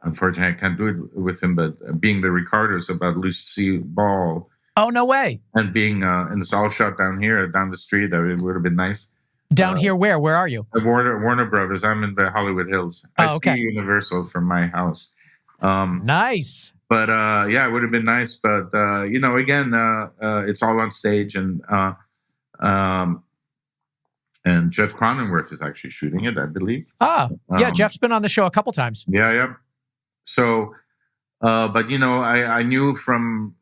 A: Unfortunately, I can't do it with him, but being the Ricardos about Lucy Ball.
B: Oh, no way.
A: And being in the Saul shot down the street, it would have been nice.
B: Down here, where? Where are you?
A: Warner Brothers. I'm in the Hollywood Hills. I see Universal from my house.
B: Nice.
A: But it would have been nice. But again, it's all on stage, and Jeff Cronenworth is actually shooting it, I believe.
B: Yeah, Jeff's been on the show a couple times.
A: Yeah. So, but I knew from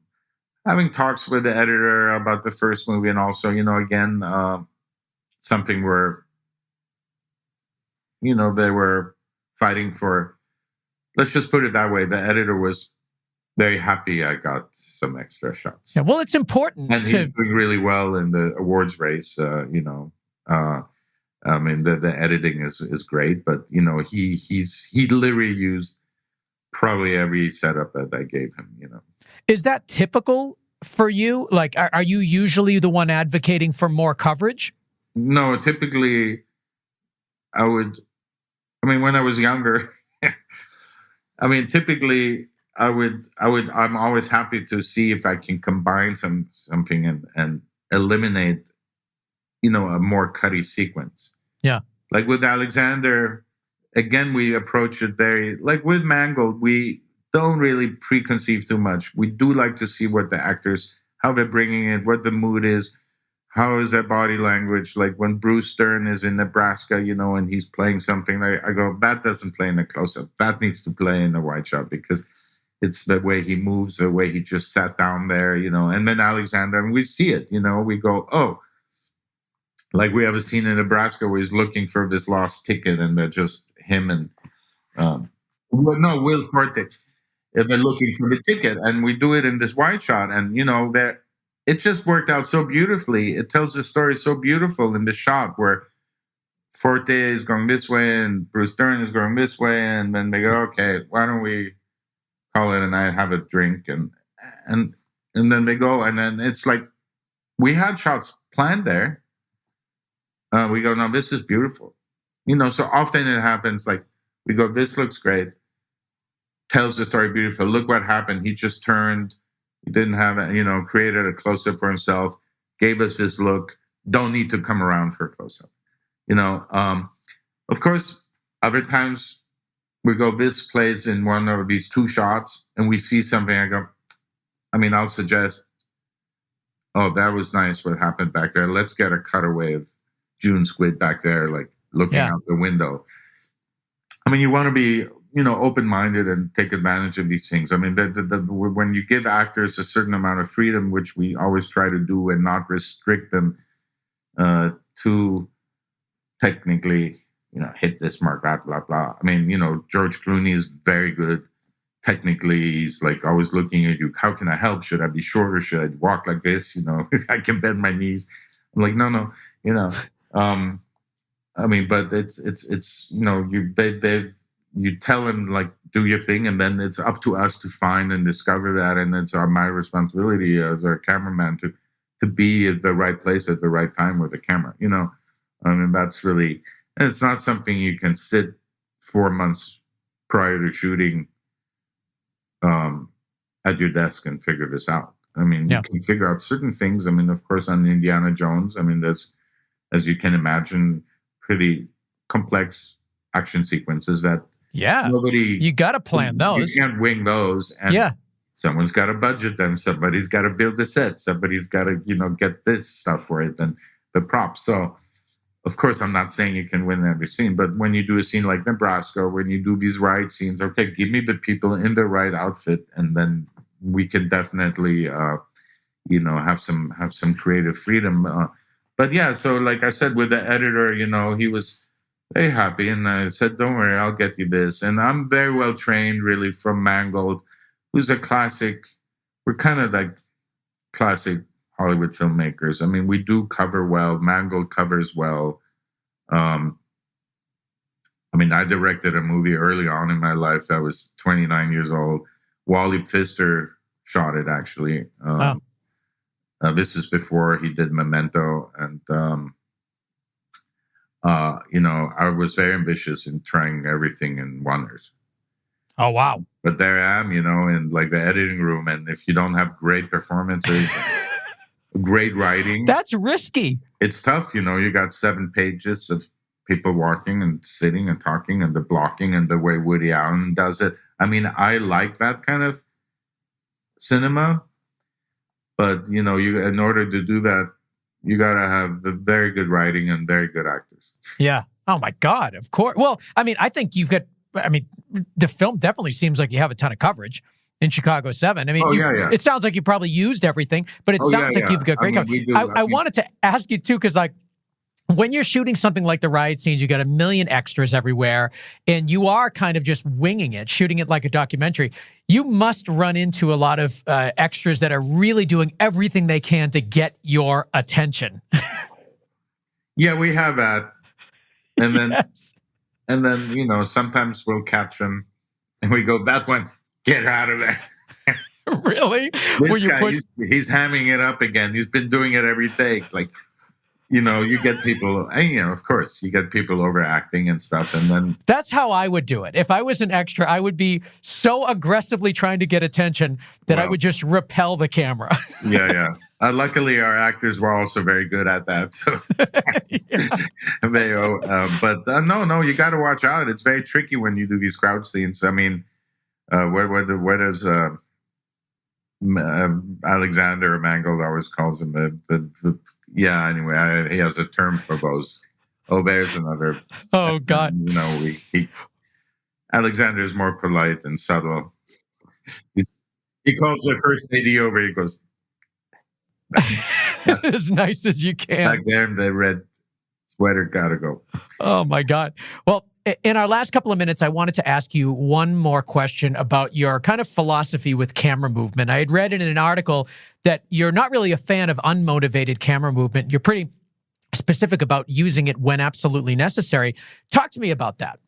A: having talks with the editor about the first movie, and also, again, something where, they were fighting for. Let's just put it that way. The editor was very happy I got some extra shots.
B: Yeah, well, it's important.
A: And he's doing really well in the awards race. I mean, the editing is great, but he literally used probably every setup that I gave him.
B: Is that typical for you? Like, are you usually the one advocating for more coverage?
A: No, typically, when I was younger, typically I'm always happy to see if I can combine something and eliminate, a more cutty sequence.
B: Yeah.
A: Like with Alexander, again, we approach it very, like with Mangold, we don't really preconceive too much. We do like to see what the actors, how they're bringing it, what the mood is, how is their body language. Like when Bruce Dern is in Nebraska, and he's playing something, I go, that doesn't play in a close-up. That needs to play in a wide shot, because it's the way he moves, the way he just sat down there, and then Alexander, and we see it, we go, oh, like we have a scene in Nebraska where he's looking for this lost ticket, and they're just him and, Will Forte. They're looking for the ticket, and we do it in this wide shot, and, that it just worked out so beautifully. It tells the story so beautiful in the shot where Forte is going this way and Bruce Dern is going this way, and then they go, okay, why don't we call it a night, have a drink, and and then they go, and then it's like we had shots planned there. We go, no, this is beautiful. So often it happens like we go, this looks great, tells the story beautiful. Look what happened. He just turned. He didn't have, created a close up for himself, gave us this look. Don't need to come around for a close up. Of course, other times we go, this plays in one of these two shots, and we see something. I'll suggest, oh, that was nice what happened back there. Let's get a cutaway of June Squid back there, like looking out the window. You want to be, open-minded and take advantage of these things. When you give actors a certain amount of freedom, which we always try to do, and not restrict them to technically, hit this mark, blah, blah, blah. George Clooney is very good. Technically, he's like always looking at you. How can I help? Should I be shorter? Should I walk like this? I can bend my knees. I'm like, no. But it's you tell him like, do your thing, and then it's up to us to find and discover that, and it's my responsibility as a cameraman to be at the right place at the right time with the camera. That's really, and it's not something you can sit 4 months prior to shooting at your desk and figure this out. You can figure out certain things. Of course, on Indiana Jones, there's, as you can imagine, pretty complex action sequences that
B: you got to plan those.
A: You can't wing those. And someone's got to budget them. Somebody's got to build the set. Somebody's got to, get this stuff for it and the props. So, of course, I'm not saying you can win every scene, but when you do a scene like Nebraska, when you do these riot scenes, okay, give me the people in the right outfit, and then we can definitely, have some creative freedom. But yeah, so like I said, with the editor, he was very happy, and I said, don't worry, I'll get you this. And I'm very well trained, really, from Mangold, who's a classic. We're kind of like classic Hollywood filmmakers. We do cover well. Mangold covers well. I directed a movie early on in my life. I was 29 years old. Wally Pfister shot it, actually. This is before he did Memento. And, I was very ambitious in trying everything in wonders.
B: Oh, wow.
A: But there I am, in like the editing room. And if you don't have great performances, great writing,
B: that's risky.
A: It's tough. You got 7 pages of people walking and sitting and talking, and the blocking and the way Woody Allen does it. I like that kind of cinema, but you, in order to do that, you got to have very good writing and very good actors.
B: Yeah. Oh my God. Of course. Well, I think you've got, the film definitely seems like you have a ton of coverage in Chicago 7. It sounds like you probably used everything, but it sounds like you've got great coverage. I wanted to ask you too, because like, when you're shooting something like the riot scenes, you got a million extras everywhere, and you are kind of just winging it, shooting it like a documentary. You must run into a lot of extras that are really doing everything they can to get your attention.
A: Yeah, we have that. And then, sometimes we'll catch them and we go, that one, get her out of there.
B: Really?
A: This guy, he's hamming it up again. He's been doing it every take. Like, you get people, of course, you get people overacting and stuff. And then
B: that's how I would do it. If I was an extra, I would be so aggressively trying to get attention that I would just repel the camera.
A: Yeah. Luckily, our actors were also very good at that. So no, you got to watch out. It's very tricky when you do these crouch scenes. Where does Alexander Mangold always calls him anyway, he has a term for those. Oh, there's another.
B: Oh God.
A: Alexander is more polite and subtle. He calls the first lady over. He goes,
B: as nice as you can.
A: Back there in the red sweater, gotta go.
B: Oh my God. Well, in our last couple of minutes, I wanted to ask you one more question about your kind of philosophy with camera movement. I had read in an article that you're not really a fan of unmotivated camera movement. You're pretty specific about using it when absolutely necessary. Talk to me about that.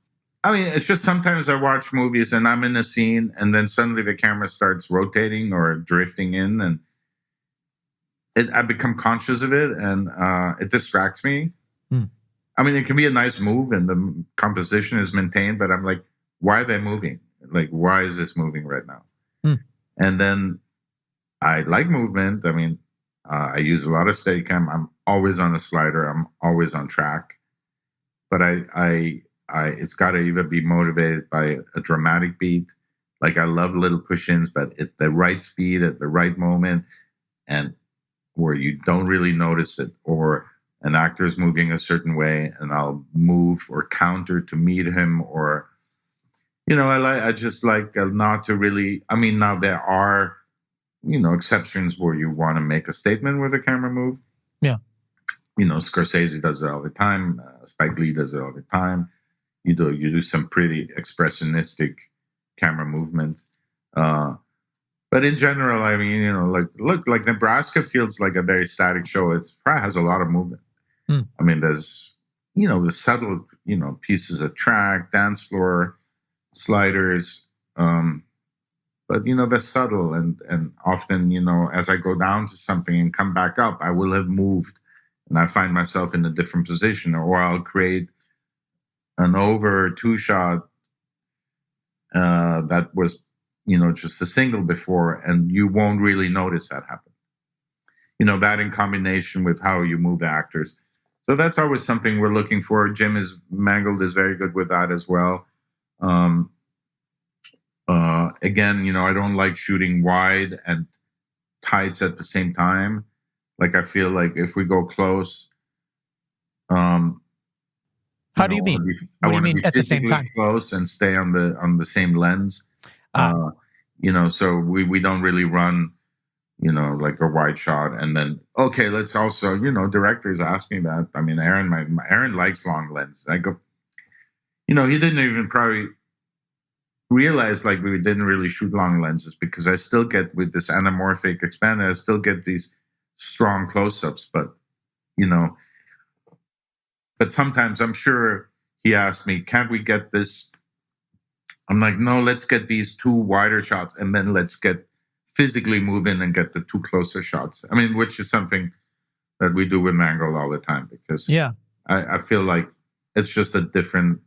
A: I mean, it's just sometimes I watch movies and I'm in a scene and then suddenly the camera starts rotating or drifting in, and I become conscious of it, and it distracts me.
B: Hmm.
A: I mean, it can be a nice move and the composition is maintained, but I'm like, why are they moving? Like, why is this moving right now?
B: Hmm.
A: And then I like movement. I mean, I use a lot of Steadicam. I'm always on a slider. I'm always on track. But it's got to either be motivated by a dramatic beat. Like I love little push-ins, but at the right speed, at the right moment, and where you don't really notice it, or an actor is moving a certain way, and I'll move or counter to meet him, or I just like not to really. I mean, now there are exceptions where you want to make a statement with a camera move.
B: Yeah.
A: Scorsese does it all the time. Spike Lee does it all the time. You do some pretty expressionistic camera movements. But in general, I mean, like Nebraska feels like a very static show. It probably has a lot of movement.
B: Hmm.
A: I mean, there's the subtle pieces of track, dance floor, sliders. But they're subtle, and often as I go down to something and come back up, I will have moved, and I find myself in a different position, or I'll create an over two shot that was just a single before, and you won't really notice that happen. That in combination with how you move actors. So that's always something we're looking for. Mangold is very good with that as well. Again, I don't like shooting wide and tights at the same time. Like I feel like if we go close,
B: how do you mean?
A: I
B: What do you
A: want to
B: mean
A: be
B: at the same
A: physically
B: time?
A: close and stay on the same lens. So we don't really run, like a wide shot, and then okay, let's also, directors ask me that. I mean, Aaron likes long lenses. I go, he didn't even probably realize like we didn't really shoot long lenses, because I still get with this anamorphic expander, I still get these strong close-ups, but sometimes I'm sure he asked me, can't we get this? I'm like, no, let's get these two wider shots, and then let's get physically move in and get the two closer shots. I mean, which is something that we do with Mangold all the time, because I feel like it's just a different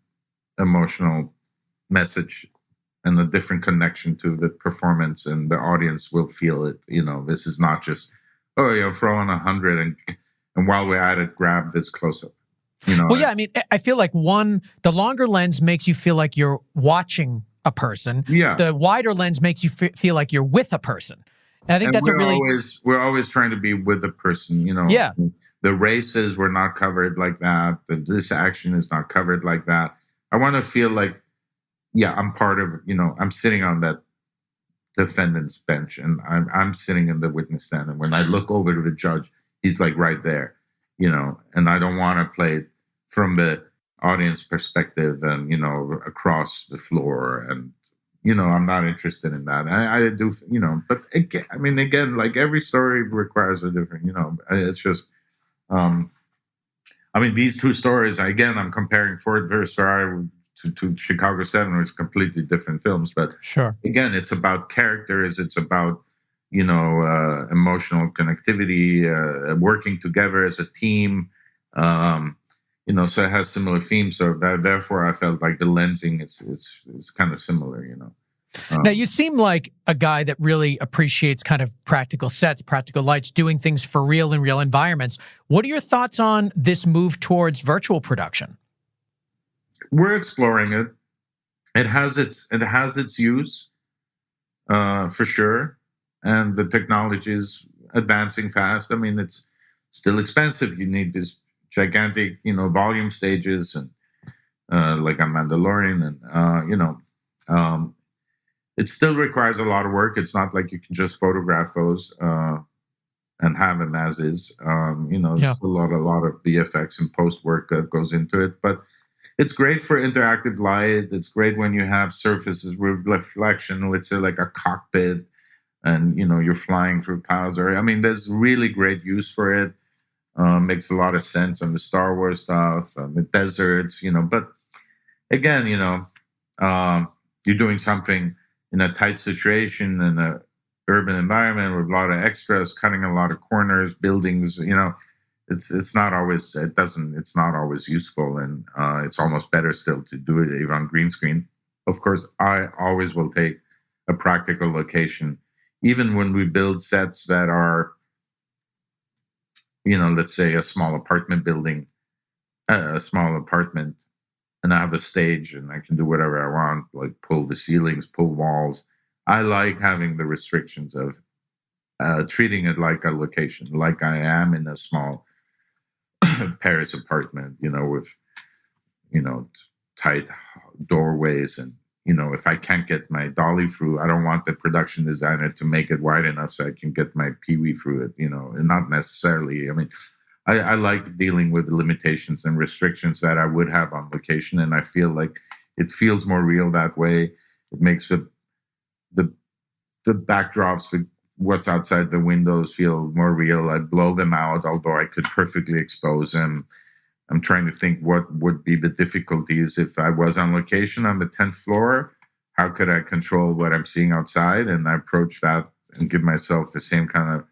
A: emotional message and a different connection to the performance, and the audience will feel it. This is not just, throw on 100 and while we're at it, grab this close up.
B: Well, yeah, I mean, I feel like the longer lens makes you feel like you're watching a person.
A: Yeah.
B: The wider lens makes you feel like you're with a person. And I think that's
A: we're always trying to be with the person.
B: Yeah.
A: The races were not covered like that. This action is not covered like that. I want to feel like, yeah, I'm part of. I'm sitting on that defendant's bench, and I'm sitting in the witness stand. And when I look over to the judge, he's like right there. And I don't want to play it from the audience perspective and, across the floor. And, I'm not interested in that. I do, but again, I mean, like every story requires a different, it's just, I mean, these two stories, again, I'm comparing Ford versus Ferrari to Chicago 7, which are completely different films. But
B: sure,
A: again, it's about characters. It's about, emotional connectivity, working together as a team. So it has similar themes. So therefore, I felt like the lensing is kind of similar.
B: Now, you seem like a guy that really appreciates kind of practical sets, practical lights, doing things for real in real environments. What are your thoughts on this move towards virtual production?
A: We're exploring it. It has its use, for sure. And the technology is advancing fast. I mean, it's still expensive. You need these gigantic, volume stages, and like a Mandalorian, and it still requires a lot of work. It's not like you can just photograph those and have them as is. There's still a lot of VFX and post work that goes into it, but it's great for interactive light. It's great when you have surfaces with reflection, let's say like a cockpit, and you're flying through clouds. There's really great use for it. Makes a lot of sense on the Star Wars stuff, the deserts, but again, you're doing something in a tight situation in a urban environment with a lot of extras, cutting a lot of corners, buildings. It's not always it's not always useful, and it's almost better still to do it even on green screen. Of course, I always will take a practical location, even when we build sets that are, let's say a small apartment building, a small apartment, and I have a stage and I can do whatever I want, like pull the ceilings, pull walls. I like having the restrictions of treating it like a location, like I am in a small Paris apartment, with, you know, tight doorways. And, if I can't get my dolly through, I don't want the production designer to make it wide enough so I can get my peewee through it, and not necessarily. I mean, I like dealing with the limitations and restrictions that I would have on location. And I feel like it feels more real that way. It makes the, the backdrops, what's outside the windows feel more real. I blow them out, although I could perfectly expose them. I'm trying to think what would be the difficulties if I was on location on the 10th floor. How could I control what I'm seeing outside? And I approach that and give myself the same kind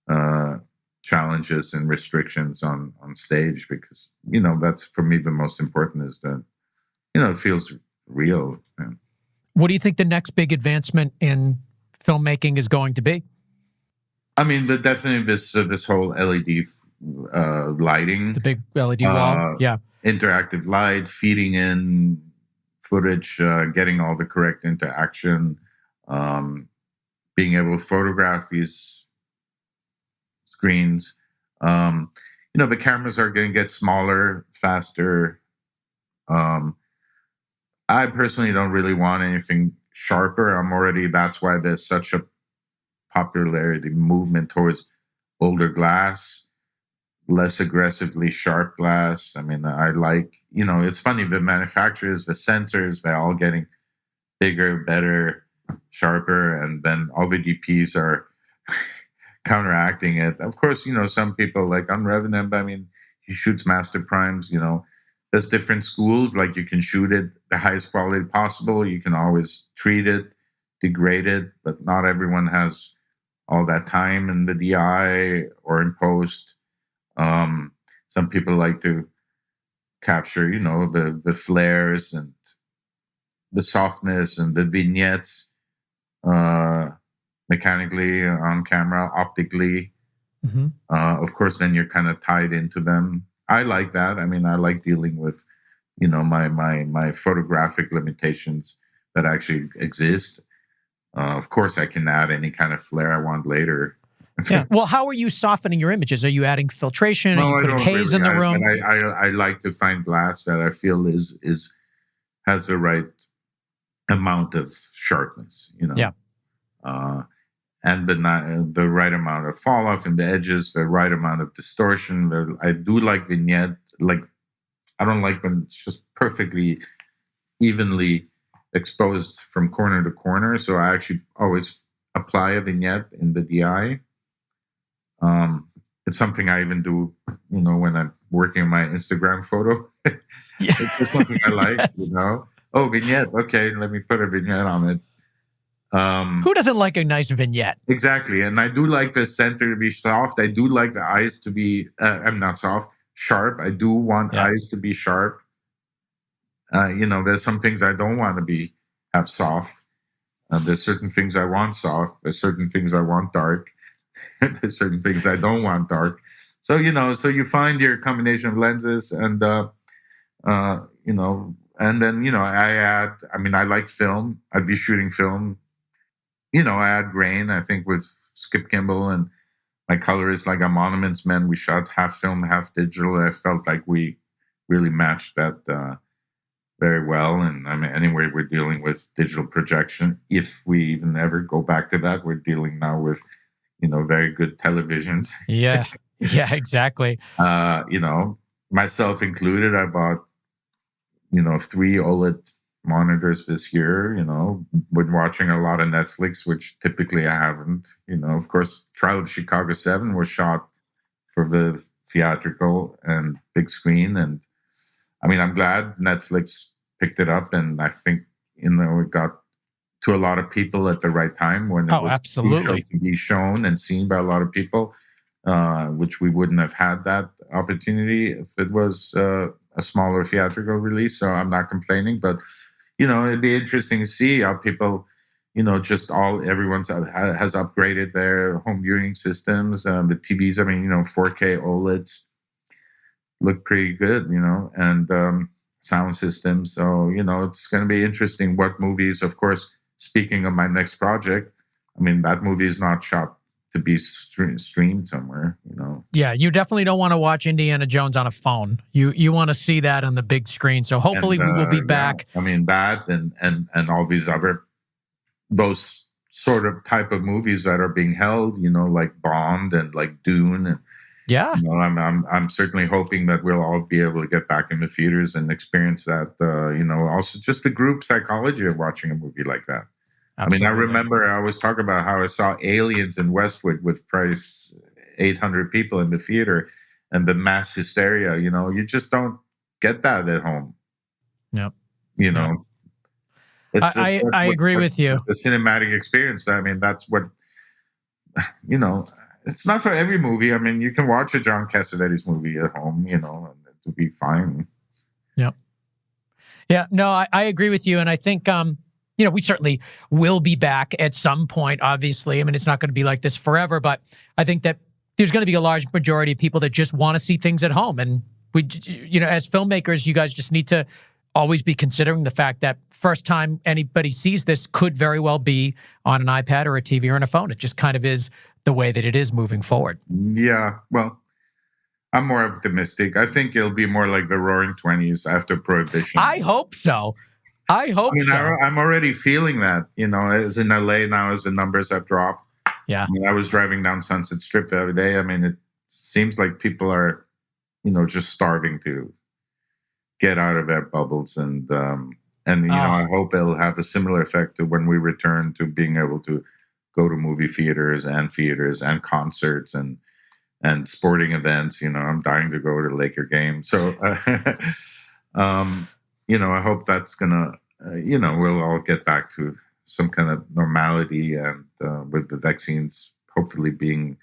A: of challenges and restrictions on stage, because, that's for me the most important, is that, it feels real.
B: What do you think the next big advancement in filmmaking is going to be?
A: I mean, definitely this whole LED lighting,
B: the big LED wall, yeah,
A: interactive light, feeding in footage, getting all the correct interaction, being able to photograph these screens. The cameras are going to get smaller, faster. I personally don't really want anything sharper. That's why there's such a popularity movement towards older glass, less aggressively sharp glass. I mean, I like, it's funny, the manufacturers, the sensors, they're all getting bigger, better, sharper, and then all the DPs are counteracting it. Of course, some people like Unrevenant, I mean, he shoots master primes, there's different schools. Like, you can shoot it the highest quality possible. You can always treat it, degrade it, but not everyone has all that time in the DI or in post. Some people like to capture, the flares and the softness and the vignettes mechanically on camera, optically.
B: Mm-hmm.
A: Of course, then you're kind of tied into them. I like that. I mean, I like dealing with, my photographic limitations that actually exist. Of course, I can add any kind of flare I want later.
B: Yeah. Well, how are you softening your images? Are you adding filtration?
A: No,
B: are you putting haze in the room?
A: I like to find glass that I feel has the right amount of sharpness.
B: Yeah.
A: And the right amount of fall off in the edges, the right amount of distortion. I do like vignette. Like, I don't like when it's just perfectly evenly exposed from corner to corner. So I actually always apply a vignette in the DI. It's something I even do, when I'm working on my Instagram photo.
B: Yeah.
A: It's just something I like,
B: Yes.
A: Oh, vignette. Okay, let me put a vignette on it.
B: Who doesn't like a nice vignette?
A: Exactly. And I do like the center to be soft. I do like the eyes to be, I'm not soft, sharp. I do want eyes to be sharp. There's some things I don't want to have soft. There's certain things I want soft. There's certain things I want dark. There's certain things I don't want dark. So, so you find your combination of lenses and, and then, I like film. I'd be shooting film. I add grain. I think with Skip Kimball and my colorist, like a Monuments Men, we shot half film, half digital. I felt like we really matched that very well. And I mean, anyway, we're dealing with digital projection. If we even ever go back to that, we're dealing now with, very good televisions.
B: Yeah, exactly.
A: Myself included, I bought, 3 OLED monitors this year, been watching a lot of Netflix, which typically I haven't. Of course, Trial of Chicago 7 was shot for the theatrical and big screen. And I mean, I'm glad Netflix picked it up, and I think it got to a lot of people at the right time when it was crucial
B: absolutely.
A: to be shown and seen by a lot of people, which we wouldn't have had that opportunity if it was a smaller theatrical release. So I'm not complaining, but it'd be interesting to see how people, everyone's has upgraded their home viewing systems, the TVs. I mean, 4K OLEDs look pretty good, and sound systems. So it's going to be interesting what movies. Of course, speaking of my next project, I mean, that movie is not shot to be streamed somewhere,
B: Yeah, you definitely don't want to watch Indiana Jones on a phone. You want to see that on the big screen. So hopefully we will be back.
A: I mean, that and all these other, those sort of type of movies that are being held, like Bond and like Dune. And,
B: yeah,
A: I'm certainly hoping that we'll all be able to get back in the theaters and experience that, also just the group psychology of watching a movie like that. Absolutely. I mean, I remember I always talk about how I saw Aliens in Westwood with price 800 people in the theater and the mass hysteria. You just don't get that at home.
B: Yep.
A: I
B: agree with you.
A: The cinematic experience. I mean, that's what, it's not for every movie. I mean, you can watch a John Cassavetes movie at home, and it'll be fine.
B: Yep. Yeah, no, I agree with you. And I think, we certainly will be back at some point, obviously. I mean, it's not going to be like this forever, but I think that there's going to be a large majority of people that just want to see things at home. And we, as filmmakers, you guys just need to always be considering the fact that first time anybody sees this could very well be on an iPad or a TV or on a phone. It just kind of is the way that it is moving forward.
A: Yeah, well, I'm more optimistic. I think it'll be more like the Roaring 20s after Prohibition.
B: I hope so. I'm
A: already feeling that, as in LA now, as the numbers have dropped.
B: Yeah.
A: I was driving down Sunset Strip the other day. I mean, it seems like people are, just starving to get out of their bubbles. And I hope it'll have a similar effect to when we return to being able to go to movie theaters and concerts and sporting events. I'm dying to go to the Laker game. So, I hope that's gonna, we'll all get back to some kind of normality, and with the vaccines hopefully being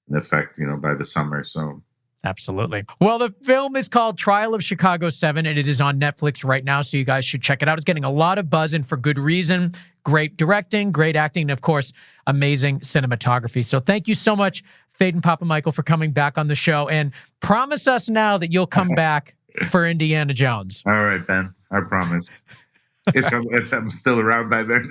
A: in effect, by the summer. So.
B: Absolutely. Well, the film is called Trial of Chicago 7, and it is on Netflix right now, so you guys should check it out. It's getting a lot of buzz, and for good reason. Great directing, great acting, and of course, amazing cinematography. So thank you so much, Phedon Papamichael, for coming back on the show, and promise us now that you'll come back for Indiana Jones.
A: All right, Ben. I promise. If I'm still around by then.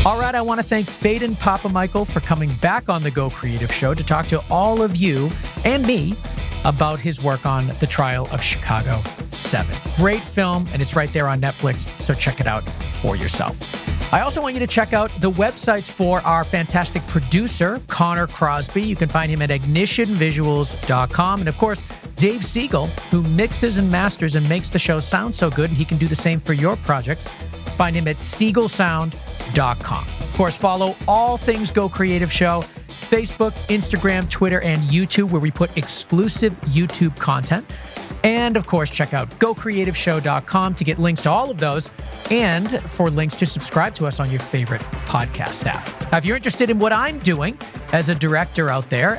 B: All right, I want to thank Phedon Papamichael for coming back on the Go Creative Show to talk to all of you and me about his work on The Trial of Chicago 7. Great film, and it's right there on Netflix, so check it out for yourself. I also want you to check out the websites for our fantastic producer, Connor Crosby. You can find him at ignitionvisuals.com. And of course, Dave Siegel, who mixes and masters and makes the show sound so good, and he can do the same for your projects. Find him at siegelsound.com. Of course, follow all things Go Creative Show, Facebook, Instagram, Twitter, and YouTube, where we put exclusive YouTube content. And of course, check out gocreativeshow.com to get links to all of those and for links to subscribe to us on your favorite podcast app. Now, if you're interested in what I'm doing as a director out there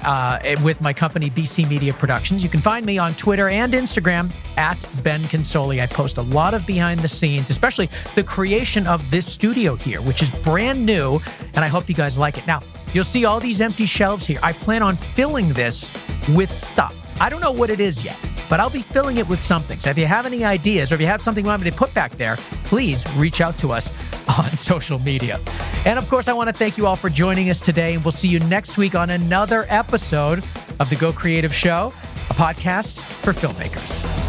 B: with my company, BC Media Productions, you can find me on Twitter and Instagram at Ben Consoli. I post a lot of behind the scenes, especially the creation of this studio here, which is brand new, and I hope you guys like it. Now, you'll see all these empty shelves here. I plan on filling this with stuff. I don't know what it is yet, but I'll be filling it with something. So if you have any ideas or if you have something you want me to put back there, please reach out to us on social media. And of course, I want to thank you all for joining us today. And we'll see you next week on another episode of the Go Creative Show, a podcast for filmmakers.